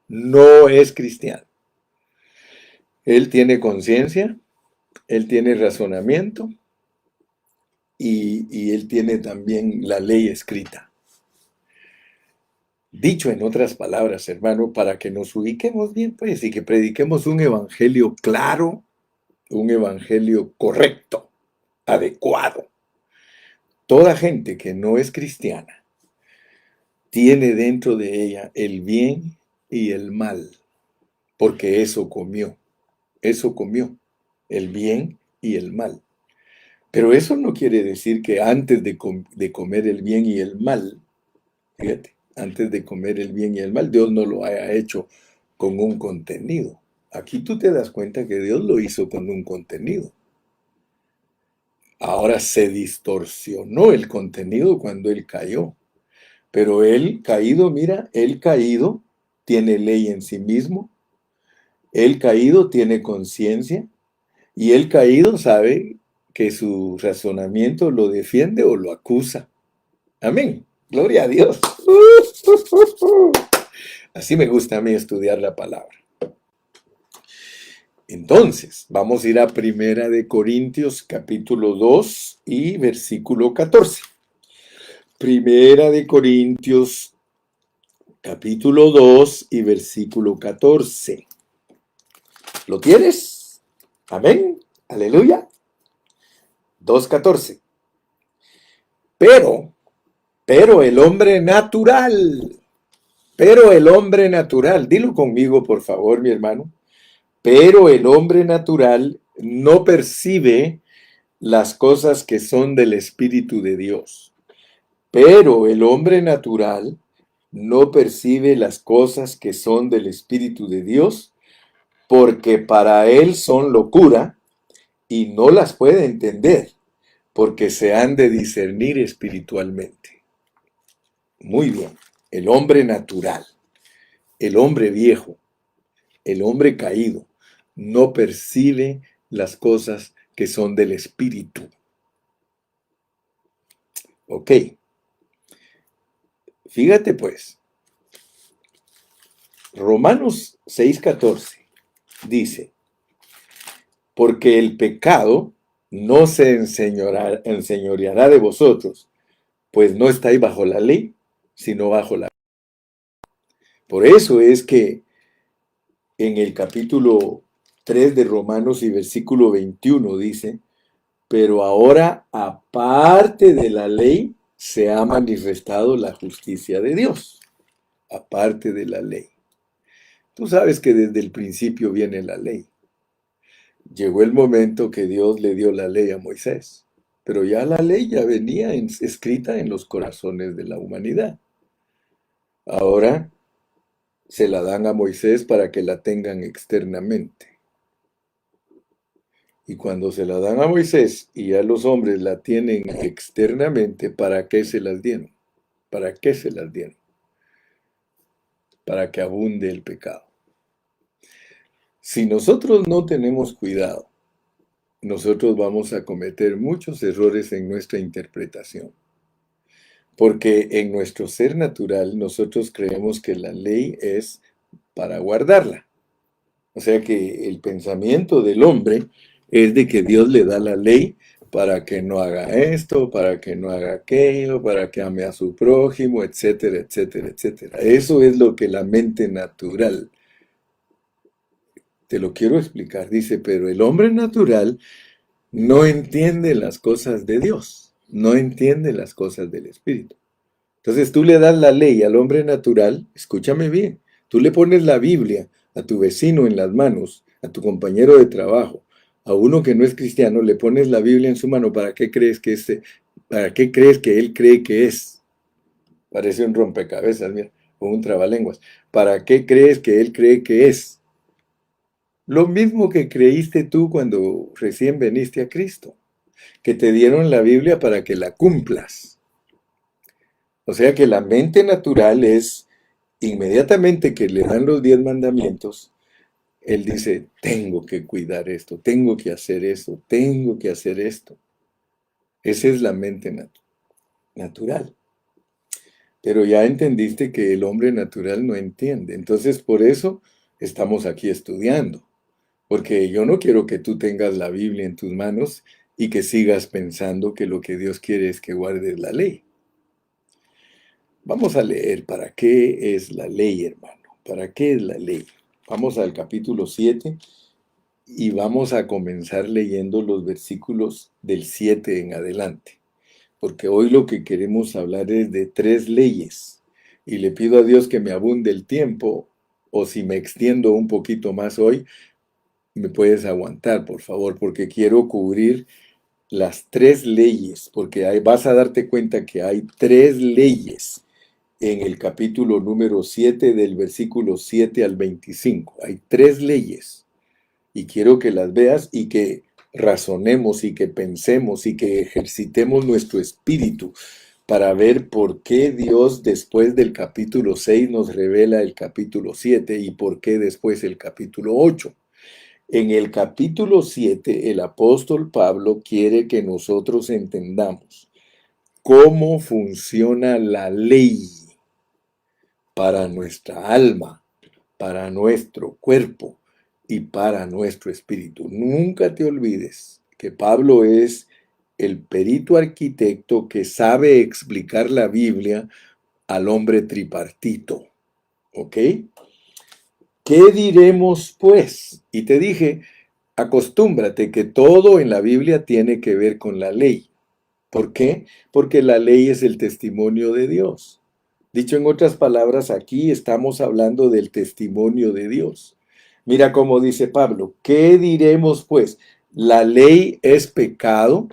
no es cristiano. Él tiene conciencia, él tiene razonamiento y él tiene también la ley escrita. Dicho en otras palabras, hermano, para que nos ubiquemos bien, pues, y que prediquemos un evangelio claro, un evangelio correcto, adecuado. Toda gente que no es cristiana tiene dentro de ella el bien y el mal, porque eso comió, el bien y el mal. Pero eso no quiere decir que antes de comer el bien y el mal, fíjate, antes de comer el bien y el mal, Dios no lo haya hecho con un contenido. Aquí tú te das cuenta que Dios lo hizo con un contenido. Ahora se distorsionó el contenido cuando Él cayó. Pero Él caído, mira, Él caído tiene ley en sí mismo. Él caído tiene conciencia. Y Él caído sabe que su razonamiento lo defiende o lo acusa. Amén. Gloria a Dios. Así me gusta a mí estudiar la palabra. Entonces, vamos a ir a Primera de Corintios capítulo 2 y versículo 14. Primera de Corintios capítulo 2 y versículo 14. ¿Lo tienes? Amén. Aleluya. 2:14. Pero el hombre natural, dilo conmigo por favor, mi hermano. Pero el hombre natural no percibe las cosas que son del Espíritu de Dios. Pero el hombre natural no percibe las cosas que son del Espíritu de Dios, porque para él son locura y no las puede entender, porque se han de discernir espiritualmente. Muy bien, el hombre natural, el hombre viejo, el hombre caído, no percibe las cosas que son del Espíritu. Ok, fíjate pues, Romanos 6:14 dice, porque el pecado no se enseñoreará de vosotros, pues no estáis bajo la ley, sino bajo la... Por eso es que en el capítulo 3 de Romanos y versículo 21 dice, pero ahora aparte de la ley se ha manifestado la justicia de Dios, aparte de la ley. Tú sabes que desde el principio viene la ley. Llegó el momento que Dios le dio la ley a Moisés, pero ya la ley ya venía escrita en los corazones de la humanidad. Ahora se la dan a Moisés para que la tengan externamente. Y cuando se la dan a Moisés y ya los hombres la tienen externamente, ¿para qué se las dieron? ¿Para qué se las dieron? Para que abunde el pecado. Si nosotros no tenemos cuidado, nosotros vamos a cometer muchos errores en nuestra interpretación. Porque en nuestro ser natural nosotros creemos que la ley es para guardarla. O sea que el pensamiento del hombre es de que Dios le da la ley para que no haga esto, para que no haga aquello, para que ame a su prójimo, etcétera, etcétera, etcétera. Eso es lo que la mente natural, te lo quiero explicar, dice, pero el hombre natural no entiende las cosas de Dios, no entiende las cosas del Espíritu. Entonces tú le das la ley al hombre natural, escúchame bien, tú le pones la Biblia a tu vecino en las manos, a tu compañero de trabajo, a uno que no es cristiano, le pones la Biblia en su mano, para qué crees que él cree que es? Parece un rompecabezas, mira, o un trabalenguas. ¿Para qué crees que él cree que es? Lo mismo que creíste tú cuando recién veniste a Cristo, que te dieron la Biblia para que la cumplas. O sea que la mente natural es, inmediatamente que le dan los 10 mandamientos, él dice, tengo que cuidar esto, tengo que hacer esto, tengo que hacer esto. Esa es la mente natural. Pero ya entendiste que el hombre natural no entiende. Entonces por eso estamos aquí estudiando. Porque yo no quiero que tú tengas la Biblia en tus manos y que sigas pensando que lo que Dios quiere es que guardes la ley. Vamos a leer para qué es la ley, hermano. ¿Para qué es la ley? Vamos al capítulo 7 y vamos a comenzar leyendo los versículos del 7 en adelante. Porque hoy lo que queremos hablar es de 3 leyes. Y le pido a Dios que me abunde el tiempo, o si me extiendo un poquito más hoy, me puedes aguantar, por favor, porque quiero cubrir las 3 leyes, porque vas a darte cuenta que hay 3 leyes en el capítulo número 7 del versículo 7 al 25. Hay 3 leyes y quiero que las veas y que razonemos y que pensemos y que ejercitemos nuestro espíritu para ver por qué Dios después del capítulo 6 nos revela el capítulo 7 y por qué después el capítulo 8. En el capítulo 7 el apóstol Pablo quiere que nosotros entendamos cómo funciona la ley para nuestra alma, para nuestro cuerpo y para nuestro espíritu. Nunca te olvides que Pablo es el perito arquitecto que sabe explicar la Biblia al hombre tripartito. ¿Ok? ¿Qué diremos pues? Y te dije, acostúmbrate que todo en la Biblia tiene que ver con la ley. ¿Por qué? Porque la ley es el testimonio de Dios. Dicho en otras palabras, aquí estamos hablando del testimonio de Dios. Mira cómo dice Pablo, ¿qué diremos pues? ¿La ley es pecado?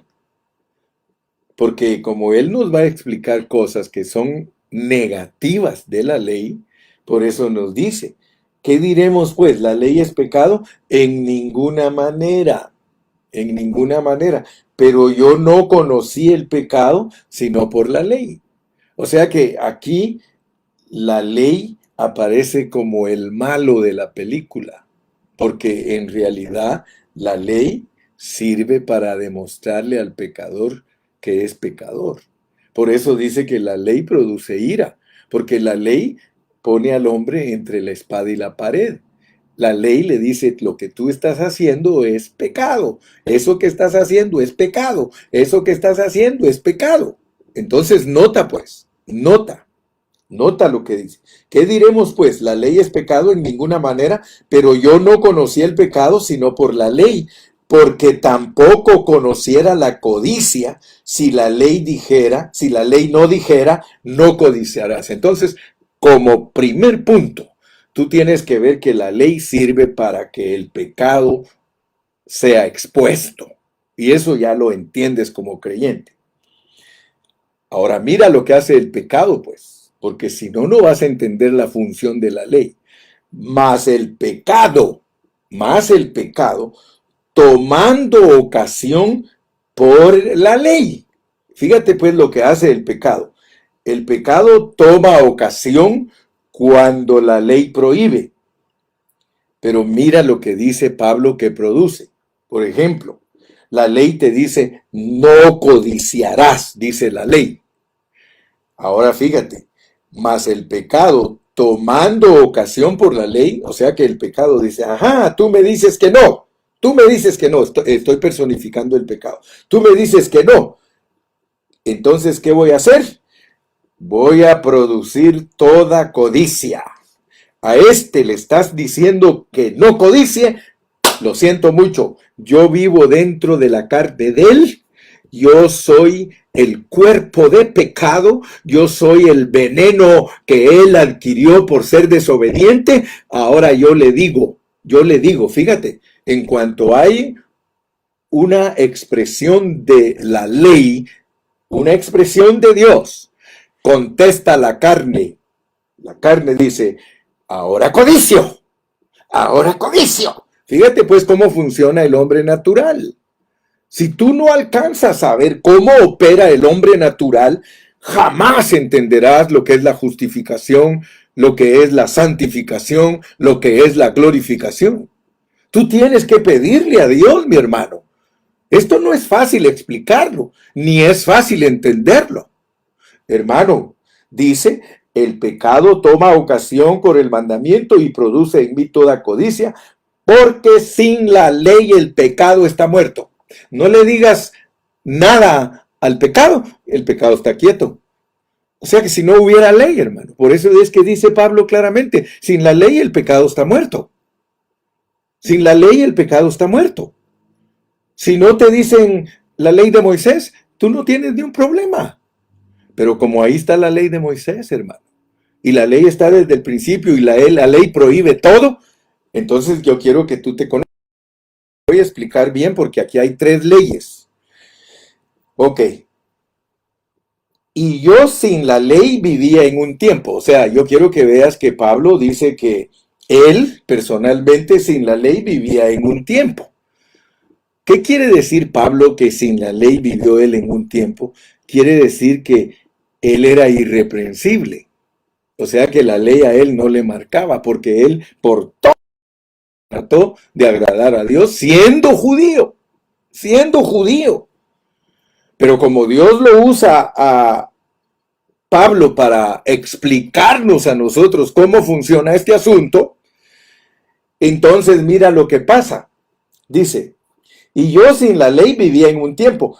Porque como él nos va a explicar cosas que son negativas de la ley, por eso nos dice, ¿qué diremos pues? ¿La ley es pecado? En ninguna manera, en ninguna manera. Pero yo no conocí el pecado sino por la ley. O sea que aquí la ley aparece como el malo de la película, porque en realidad la ley sirve para demostrarle al pecador que es pecador. Por eso dice que la ley produce ira, porque la ley pone al hombre entre la espada y la pared. La ley le dice, lo que tú estás haciendo es pecado, eso que estás haciendo es pecado, eso que estás haciendo es pecado. Entonces nota pues, nota. Nota lo que dice. ¿Qué diremos pues? La ley es pecado en ninguna manera, pero yo no conocí el pecado sino por la ley, porque tampoco conociera la codicia si la ley dijera, si la ley no dijera, no codiciarás. Entonces, como primer punto, tú tienes que ver que la ley sirve para que el pecado sea expuesto. Y eso ya lo entiendes como creyente. Ahora mira lo que hace el pecado, pues, porque si no, no vas a entender la función de la ley. Más el pecado, tomando ocasión por la ley. Fíjate pues lo que hace el pecado. El pecado toma ocasión cuando la ley prohíbe. Pero mira lo que dice Pablo que produce. Por ejemplo, la ley te dice, no codiciarás, dice la ley. Ahora fíjate, mas el pecado tomando ocasión por la ley, o sea que el pecado dice, ajá, tú me dices que no, tú me dices que no, estoy personificando el pecado, tú me dices que no, entonces, ¿qué voy a hacer? Voy a producir toda codicia. A este le estás diciendo que no codicie, lo siento mucho, yo vivo dentro de la carne de él, yo soy el cuerpo de pecado, yo soy el veneno que él adquirió por ser desobediente, ahora yo le digo, fíjate, en cuanto hay una expresión de la ley, una expresión de Dios, contesta la carne dice, ahora codicio, ahora codicio. Fíjate pues cómo funciona el hombre natural. Si tú no alcanzas a ver cómo opera el hombre natural, jamás entenderás lo que es la justificación, lo que es la santificación, lo que es la glorificación. Tú tienes que pedirle a Dios, mi hermano. Esto no es fácil explicarlo, ni es fácil entenderlo. Hermano, dice, el pecado toma ocasión por el mandamiento y produce en mí toda codicia, porque sin la ley el pecado está muerto. No le digas nada al pecado, el pecado está quieto. O sea que si no hubiera ley, hermano, por eso es que dice Pablo claramente, sin la ley el pecado está muerto. Sin la ley el pecado está muerto. Si no te dicen la ley de Moisés, tú no tienes ni un problema. Pero como ahí está la ley de Moisés, hermano, y la ley está desde el principio y la ley prohíbe todo, entonces yo quiero que tú te conozcas. Voy a explicar bien porque aquí hay 3 leyes. Ok. Y yo sin la ley vivía en un tiempo. O sea, yo quiero que veas que Pablo dice que él personalmente sin la ley vivía en un tiempo. ¿Qué quiere decir Pablo que sin la ley vivió él en un tiempo? Quiere decir que él era irreprensible. O sea que la ley a él no le marcaba porque él por todo trató de agradar a Dios siendo judío. Siendo judío. Pero como Dios lo usa a Pablo para explicarnos a nosotros cómo funciona este asunto, entonces mira lo que pasa. Dice, y yo sin la ley vivía en un tiempo,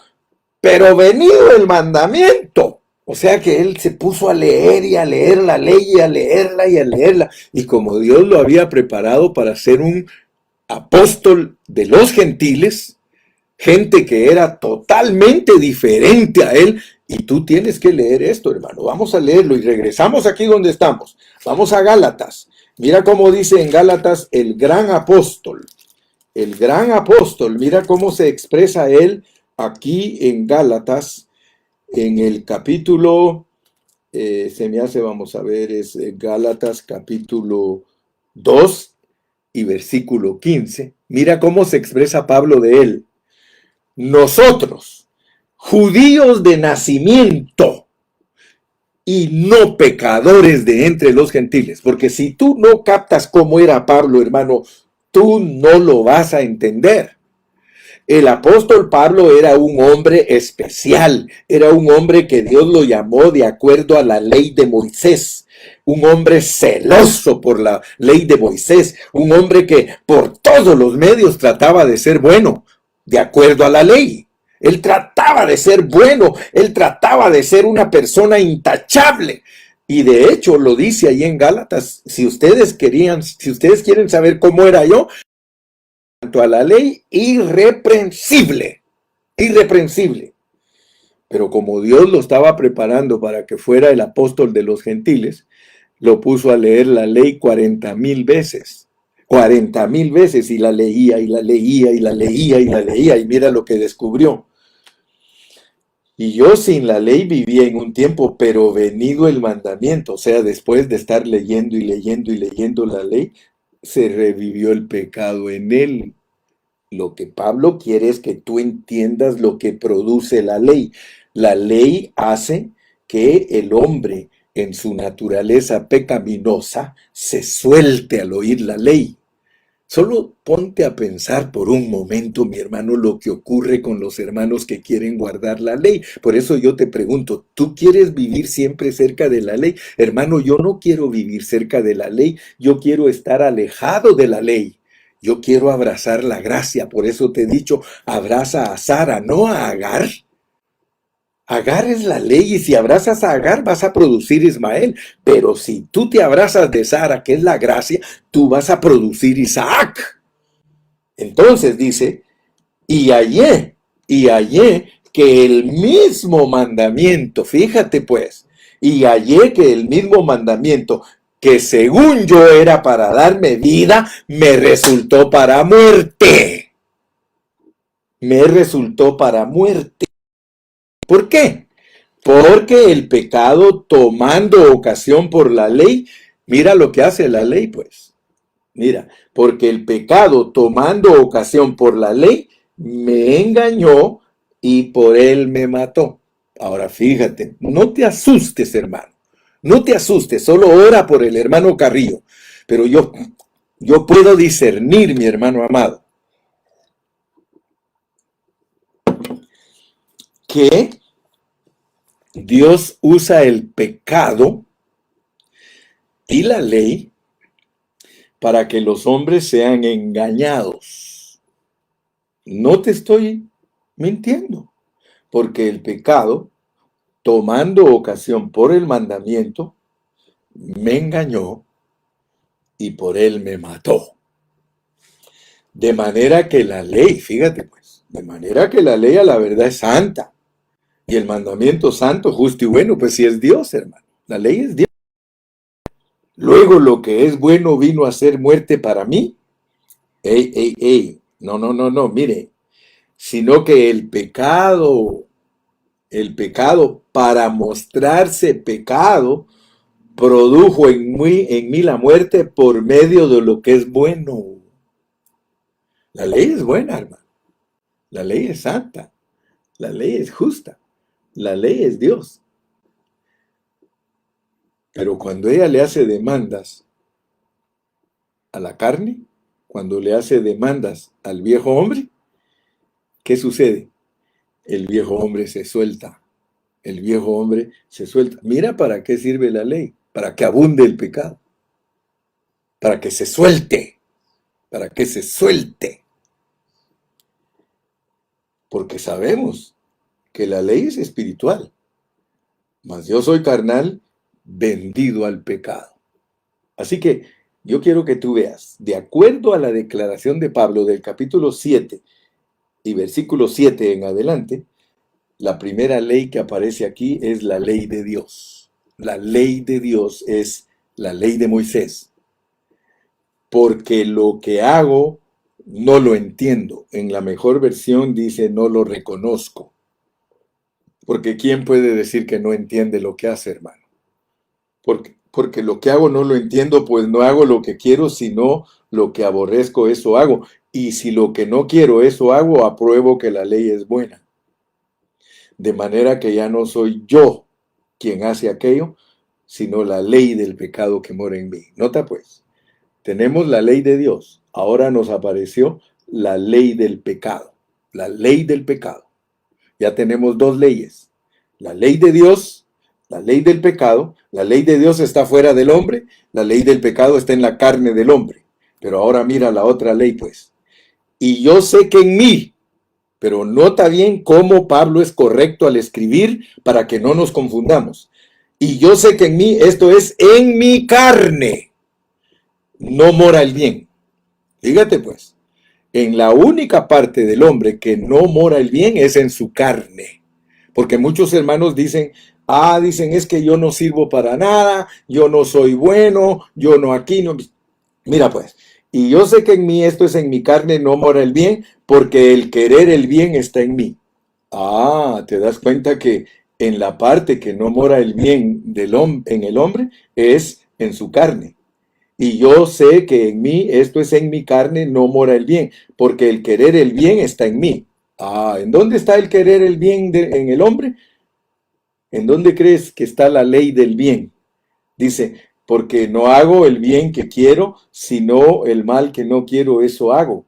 pero venido el mandamiento. O sea que él se puso a leer y a leer la ley y a leerla y a leerla. Y como Dios lo había preparado para ser un apóstol de los gentiles, gente que era totalmente diferente a él, y tú tienes que leer esto, hermano. Vamos a leerlo y regresamos aquí donde estamos. Vamos a Gálatas. Mira cómo dice en Gálatas el gran apóstol. El gran apóstol, mira cómo se expresa él aquí en Gálatas, en el capítulo, se me hace, vamos a ver, es Gálatas capítulo 2 y versículo 15. Mira cómo se expresa Pablo de él. Nosotros, judíos de nacimiento y no pecadores de entre los gentiles, porque si tú no captas cómo era Pablo, hermano, tú no lo vas a entender. El apóstol Pablo era un hombre especial, era un hombre que Dios lo llamó de acuerdo a la ley de Moisés, un hombre celoso por la ley de Moisés, un hombre que por todos los medios trataba de ser bueno, de acuerdo a la ley. Él trataba de ser bueno, él trataba de ser una persona intachable. Y de hecho lo dice ahí en Gálatas, si ustedes quieren saber cómo era yo, a la ley, irreprensible, irreprensible. Pero como Dios lo estaba preparando para que fuera el apóstol de los gentiles, lo puso a leer la ley 40,000 veces. 40,000 veces, y la leía, y la leía, y la leía, y la leía, y mira lo que descubrió. Y yo sin la ley vivía en un tiempo, pero venido el mandamiento, o sea, después de estar leyendo y leyendo y leyendo la ley, se revivió el pecado en él. Lo que Pablo quiere es que tú entiendas lo que produce la ley. La ley hace que el hombre en su naturaleza pecaminosa se suelte al oír la ley. Solo ponte a pensar por un momento, mi hermano, lo que ocurre con los hermanos que quieren guardar la ley. Por eso yo te pregunto, ¿tú quieres vivir siempre cerca de la ley? Hermano, yo no quiero vivir cerca de la ley, yo quiero estar alejado de la ley. Yo quiero abrazar la gracia, por eso te he dicho, abraza a Sara, no a Agar. Agar es la ley y si abrazas a Agar vas a producir Ismael. Pero si tú te abrazas de Sara, que es la gracia, tú vas a producir Isaac. Entonces dice, y hallé que el mismo mandamiento, fíjate pues, y hallé que el mismo mandamiento que según yo era para darme vida, me resultó para muerte. Me resultó para muerte. ¿Por qué? Porque el pecado tomando ocasión por la ley, mira lo que hace la ley, pues. Mira, porque el pecado tomando ocasión por la ley, me engañó y por él me mató. Ahora fíjate, no te asustes, hermano. No te asustes, solo ora por el hermano Carrillo. Pero yo puedo discernir, mi hermano amado, que Dios usa el pecado y la ley para que los hombres sean engañados. No te estoy mintiendo, porque el pecado, tomando ocasión por el mandamiento, me engañó y por él me mató. De manera que la ley, fíjate pues, de manera que la ley a la verdad es santa y el mandamiento santo, justo y bueno, pues sí es Dios, hermano. La ley es Dios. Luego lo que es bueno vino a ser muerte para mí. Ey, ey, ey. No, no, no, no, mire. Sino que el pecado para mostrarse pecado, produjo en mí la muerte por medio de lo que es bueno. La ley es buena, hermano. La ley es santa. La ley es justa. La ley es Dios. Pero cuando ella le hace demandas a la carne, cuando le hace demandas al viejo hombre, ¿qué sucede? El viejo hombre se suelta. El viejo hombre se suelta. Mira para qué sirve la ley. Para que abunde el pecado. Para que se suelte. Para que se suelte. Porque sabemos que la ley es espiritual. Mas yo soy carnal, vendido al pecado. Así que yo quiero que tú veas, de acuerdo a la declaración de Pablo del capítulo 7 y versículo 7 en adelante, la primera ley que aparece aquí es la ley de Dios. La ley de Dios es la ley de Moisés. Porque lo que hago no lo entiendo. En la mejor versión dice no lo reconozco. Porque ¿quién puede decir que no entiende lo que hace, hermano? Porque lo que hago no lo entiendo, pues no hago lo que quiero, sino lo que aborrezco, eso hago. Y si lo que no quiero, eso hago, apruebo que la ley es buena. De manera que ya no soy yo quien hace aquello, sino la ley del pecado que mora en mí. Nota pues, tenemos la ley de Dios. Ahora nos apareció la ley del pecado. La ley del pecado. Ya tenemos dos leyes. La ley de Dios, la ley del pecado. La ley de Dios está fuera del hombre. La ley del pecado está en la carne del hombre. Pero ahora mira la otra ley pues. Y yo sé que en mí, pero nota bien cómo Pablo es correcto al escribir para que no nos confundamos. Y yo sé que en mí, esto es en mi carne, no mora el bien. Fíjate pues, en la única parte del hombre que no mora el bien es en su carne. Porque muchos hermanos dicen, dicen es que yo no sirvo para nada, yo no soy bueno, yo no aquí, no. Mira pues, y yo sé que en mí, esto es en mi carne, no mora el bien, porque el querer el bien está en mí. Te das cuenta que en la parte que no mora el bien en el hombre es en su carne. Y yo sé que en mí, esto es en mi carne, no mora el bien, porque el querer el bien está en mí. ¿En dónde está el querer el bien en el hombre? ¿En dónde crees que está la ley del bien? Dice, porque no hago el bien que quiero, sino el mal que no quiero, eso hago.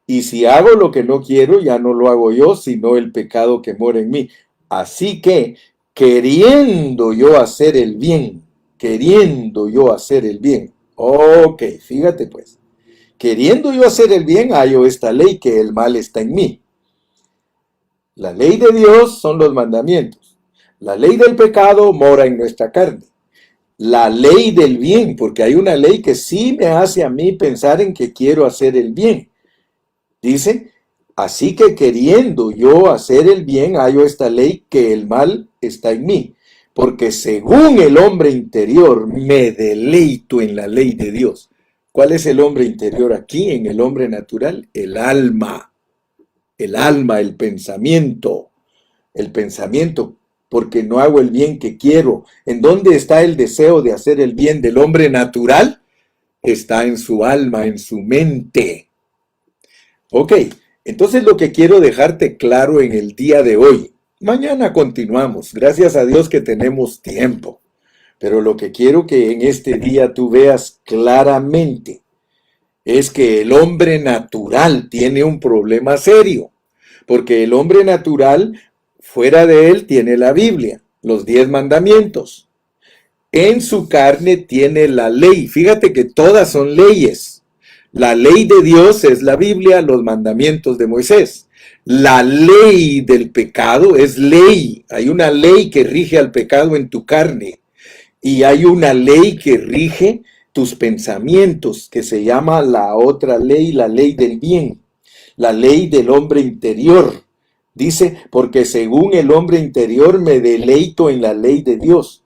Y si hago lo que no quiero, ya no lo hago yo, sino el pecado que mora en mí. Así que, queriendo yo hacer el bien, queriendo yo hacer el bien. Ok, fíjate pues. Queriendo yo hacer el bien, hallo esta ley, que el mal está en mí. La ley de Dios son los mandamientos. La ley del pecado mora en nuestra carne. La ley del bien, porque hay una ley que sí me hace a mí pensar en que quiero hacer el bien. Dice, así que queriendo yo hacer el bien, hallo esta ley, que el mal está en mí. Porque según el hombre interior, me deleito en la ley de Dios. ¿Cuál es el hombre interior aquí en el hombre natural? El alma, el pensamiento, porque no hago el bien que quiero. ¿En dónde está el deseo de hacer el bien del hombre natural? Está en su alma, en su mente. Ok, entonces lo que quiero dejarte claro en el día de hoy, mañana continuamos, gracias a Dios que tenemos tiempo, pero lo que quiero que en este día tú veas claramente es que el hombre natural tiene un problema serio, porque el hombre natural, fuera de él, tiene la Biblia, los 10 mandamientos. En su carne tiene la ley. Fíjate que todas son leyes. La ley de Dios es la Biblia, los mandamientos de Moisés. La ley del pecado es ley. Hay una ley que rige al pecado en tu carne. Y hay una ley que rige tus pensamientos, que se llama la otra ley, la ley del bien, la ley del hombre interior. Dice, porque según el hombre interior me deleito en la ley de Dios,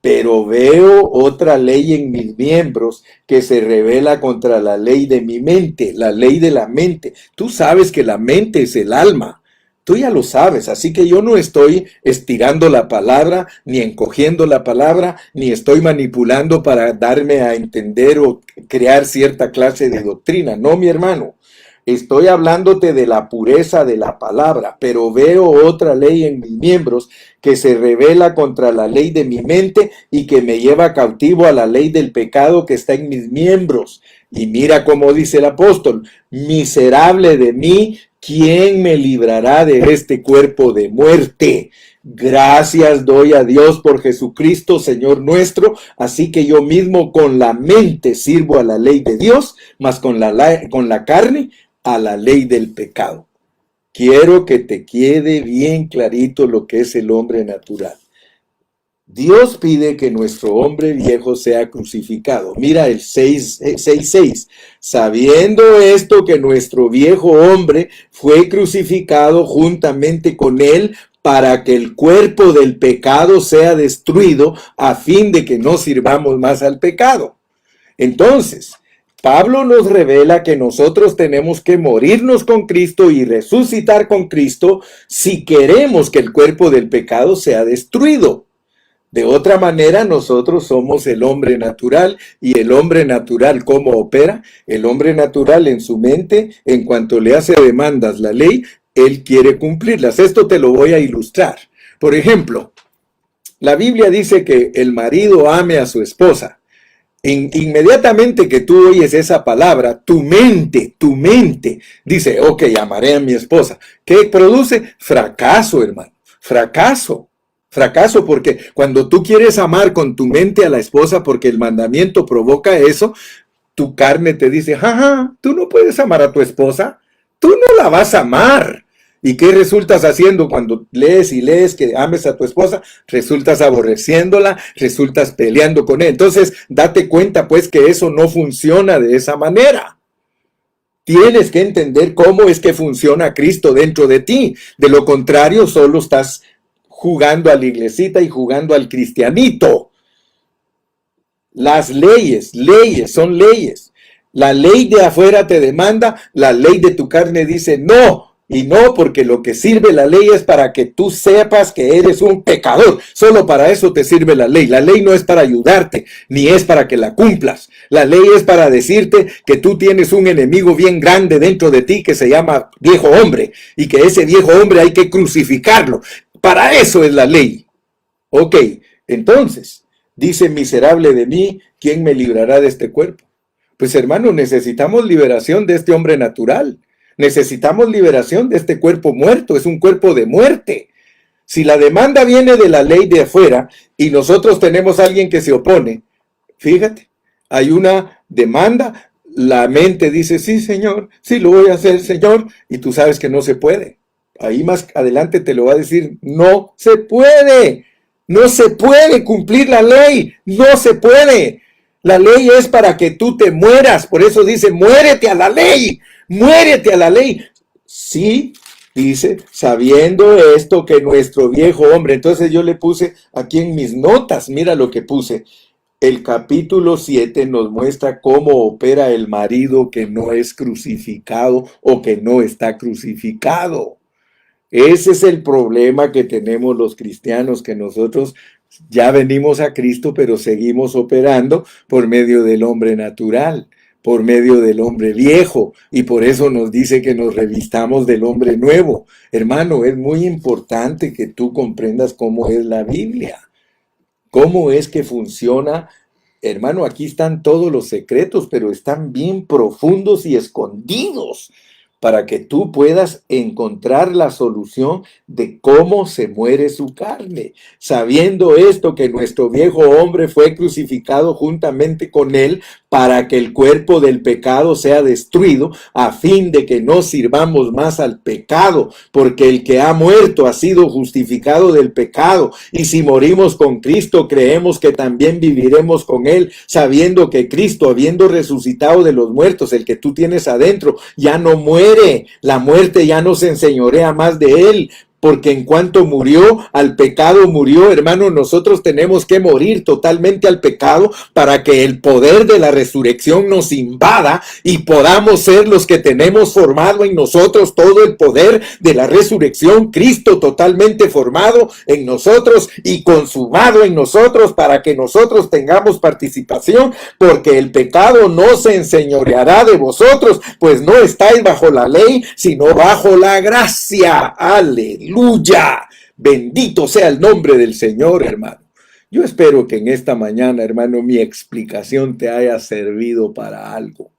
pero veo otra ley en mis miembros que se revela contra la ley de mi mente, la ley de la mente. Tú sabes que la mente es el alma. Tú ya lo sabes, así que yo no estoy estirando la palabra, ni encogiendo la palabra, ni estoy manipulando para darme a entender o crear cierta clase de doctrina. No, mi hermano. Estoy hablándote de la pureza de la palabra, pero veo otra ley en mis miembros que se revela contra la ley de mi mente y que me lleva cautivo a la ley del pecado que está en mis miembros. Y mira cómo dice el apóstol, miserable de mí, ¿quién me librará de este cuerpo de muerte? Gracias doy a Dios por Jesucristo, Señor nuestro, así que yo mismo con la mente sirvo a la ley de Dios, mas con la carne a la ley del pecado. Quiero que te quede bien clarito lo que es el hombre natural. Dios pide que nuestro hombre viejo sea crucificado. Mira el 6:6. Sabiendo esto, que nuestro viejo hombre fue crucificado juntamente con él para que el cuerpo del pecado sea destruido, a fin de que no sirvamos más al pecado. Entonces, Pablo nos revela que nosotros tenemos que morirnos con Cristo y resucitar con Cristo si queremos que el cuerpo del pecado sea destruido. De otra manera, nosotros somos el hombre natural, y el hombre natural, ¿cómo opera? El hombre natural en su mente, en cuanto le hace demandas la ley, él quiere cumplirlas. Esto te lo voy a ilustrar. Por ejemplo, la Biblia dice que el marido ame a su esposa. Inmediatamente que tú oyes esa palabra, tu mente dice, ok, amaré a mi esposa. ¿Qué produce? Fracaso, hermano, fracaso. Fracaso, porque cuando tú quieres amar con tu mente a la esposa, porque el mandamiento provoca eso, tu carne te dice, jaja, tú no puedes amar a tu esposa, tú no la vas a amar. ¿Y qué resultas haciendo cuando lees y lees que ames a tu esposa? Resultas aborreciéndola, resultas peleando con él. Entonces, date cuenta pues que eso no funciona de esa manera. Tienes que entender cómo es que funciona Cristo dentro de ti. De lo contrario, solo estás jugando a la iglesita y jugando al cristianito. Las leyes son leyes. La ley de afuera te demanda, la ley de tu carne dice no. Y no, porque lo que sirve la ley es para que tú sepas que eres un pecador. Solo para eso te sirve la ley. La ley no es para ayudarte, ni es para que la cumplas. La ley es para decirte que tú tienes un enemigo bien grande dentro de ti que se llama viejo hombre. Y que ese viejo hombre hay que crucificarlo. Para eso es la ley. Ok, entonces, Dice, miserable de mí, ¿quién me librará de este cuerpo? Pues hermano, necesitamos liberación de este hombre natural. Necesitamos liberación de este cuerpo muerto. Es un cuerpo de muerte. Si la demanda viene de la ley de afuera y nosotros tenemos a alguien que se opone, fíjate, hay una demanda, la mente dice, sí, Señor, sí lo voy a hacer, Señor, y tú sabes que no se puede. Ahí más adelante te lo va a decir, no se puede, no se puede cumplir la ley, no se puede. La ley es para que tú te mueras, por eso dice, muérete a la ley, muérete a la ley. Sí, dice, sabiendo esto que nuestro viejo hombre, entonces yo le puse aquí en mis notas, mira lo que puse, el capítulo 7 nos muestra cómo opera el marido que no es crucificado o que no está crucificado. Ese es el problema que tenemos los cristianos, que nosotros ya venimos a Cristo, pero seguimos operando por medio del hombre natural, por medio del hombre viejo, y por eso nos dice que nos revistamos del hombre nuevo. Hermano, es muy importante que tú comprendas cómo es la Biblia, cómo es que funciona. Hermano, aquí están todos los secretos, pero están bien profundos y escondidos para que tú puedas encontrar la solución de cómo se muere su carne. Sabiendo esto, que nuestro viejo hombre fue crucificado juntamente con él para que el cuerpo del pecado sea destruido, a fin de que no sirvamos más al pecado, porque el que ha muerto ha sido justificado del pecado. Y si morimos con Cristo, creemos que también viviremos con él, sabiendo que Cristo, habiendo resucitado de los muertos, el que tú tienes adentro, ya no muere. La muerte ya no se enseñorea más de él, porque en cuanto murió, al pecado murió. Hermano, nosotros tenemos que morir totalmente al pecado para que el poder de la resurrección nos invada y podamos ser los que tenemos formado en nosotros todo el poder de la resurrección. Cristo totalmente formado en nosotros y consumado en nosotros, para que nosotros tengamos participación, porque el pecado no se enseñoreará de vosotros, pues no estáis bajo la ley, sino bajo la gracia. Aleluya. Aleluya, bendito sea el nombre del Señor, hermano. Yo espero que en esta mañana, hermano, mi explicación te haya servido para algo.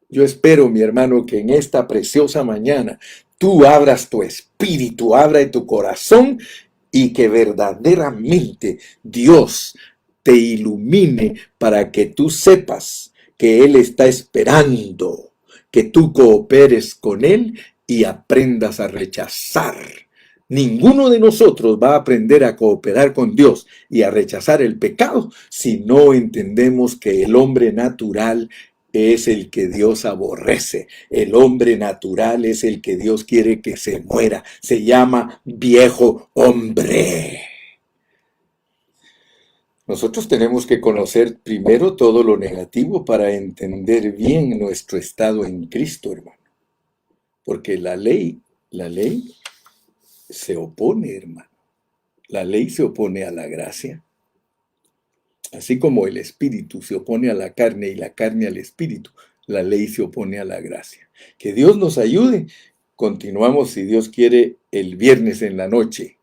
Yo espero, mi hermano, que en esta preciosa mañana tú abras tu espíritu, abra tu corazón, y que verdaderamente Dios te ilumine para que tú sepas que Él está esperando que tú cooperes con Él y aprendas a rechazar. Ninguno de nosotros va a aprender a cooperar con Dios y a rechazar el pecado si no entendemos que el hombre natural es el que Dios aborrece. El hombre natural es el que Dios quiere que se muera. Se llama viejo hombre. Nosotros tenemos que conocer primero todo lo negativo para entender bien nuestro estado en Cristo, hermano. Porque la ley se opone, hermano. La ley se opone a la gracia. Así como el espíritu se opone a la carne y la carne al espíritu, la ley se opone a la gracia. Que Dios nos ayude. Continuamos, si Dios quiere, el viernes en la noche.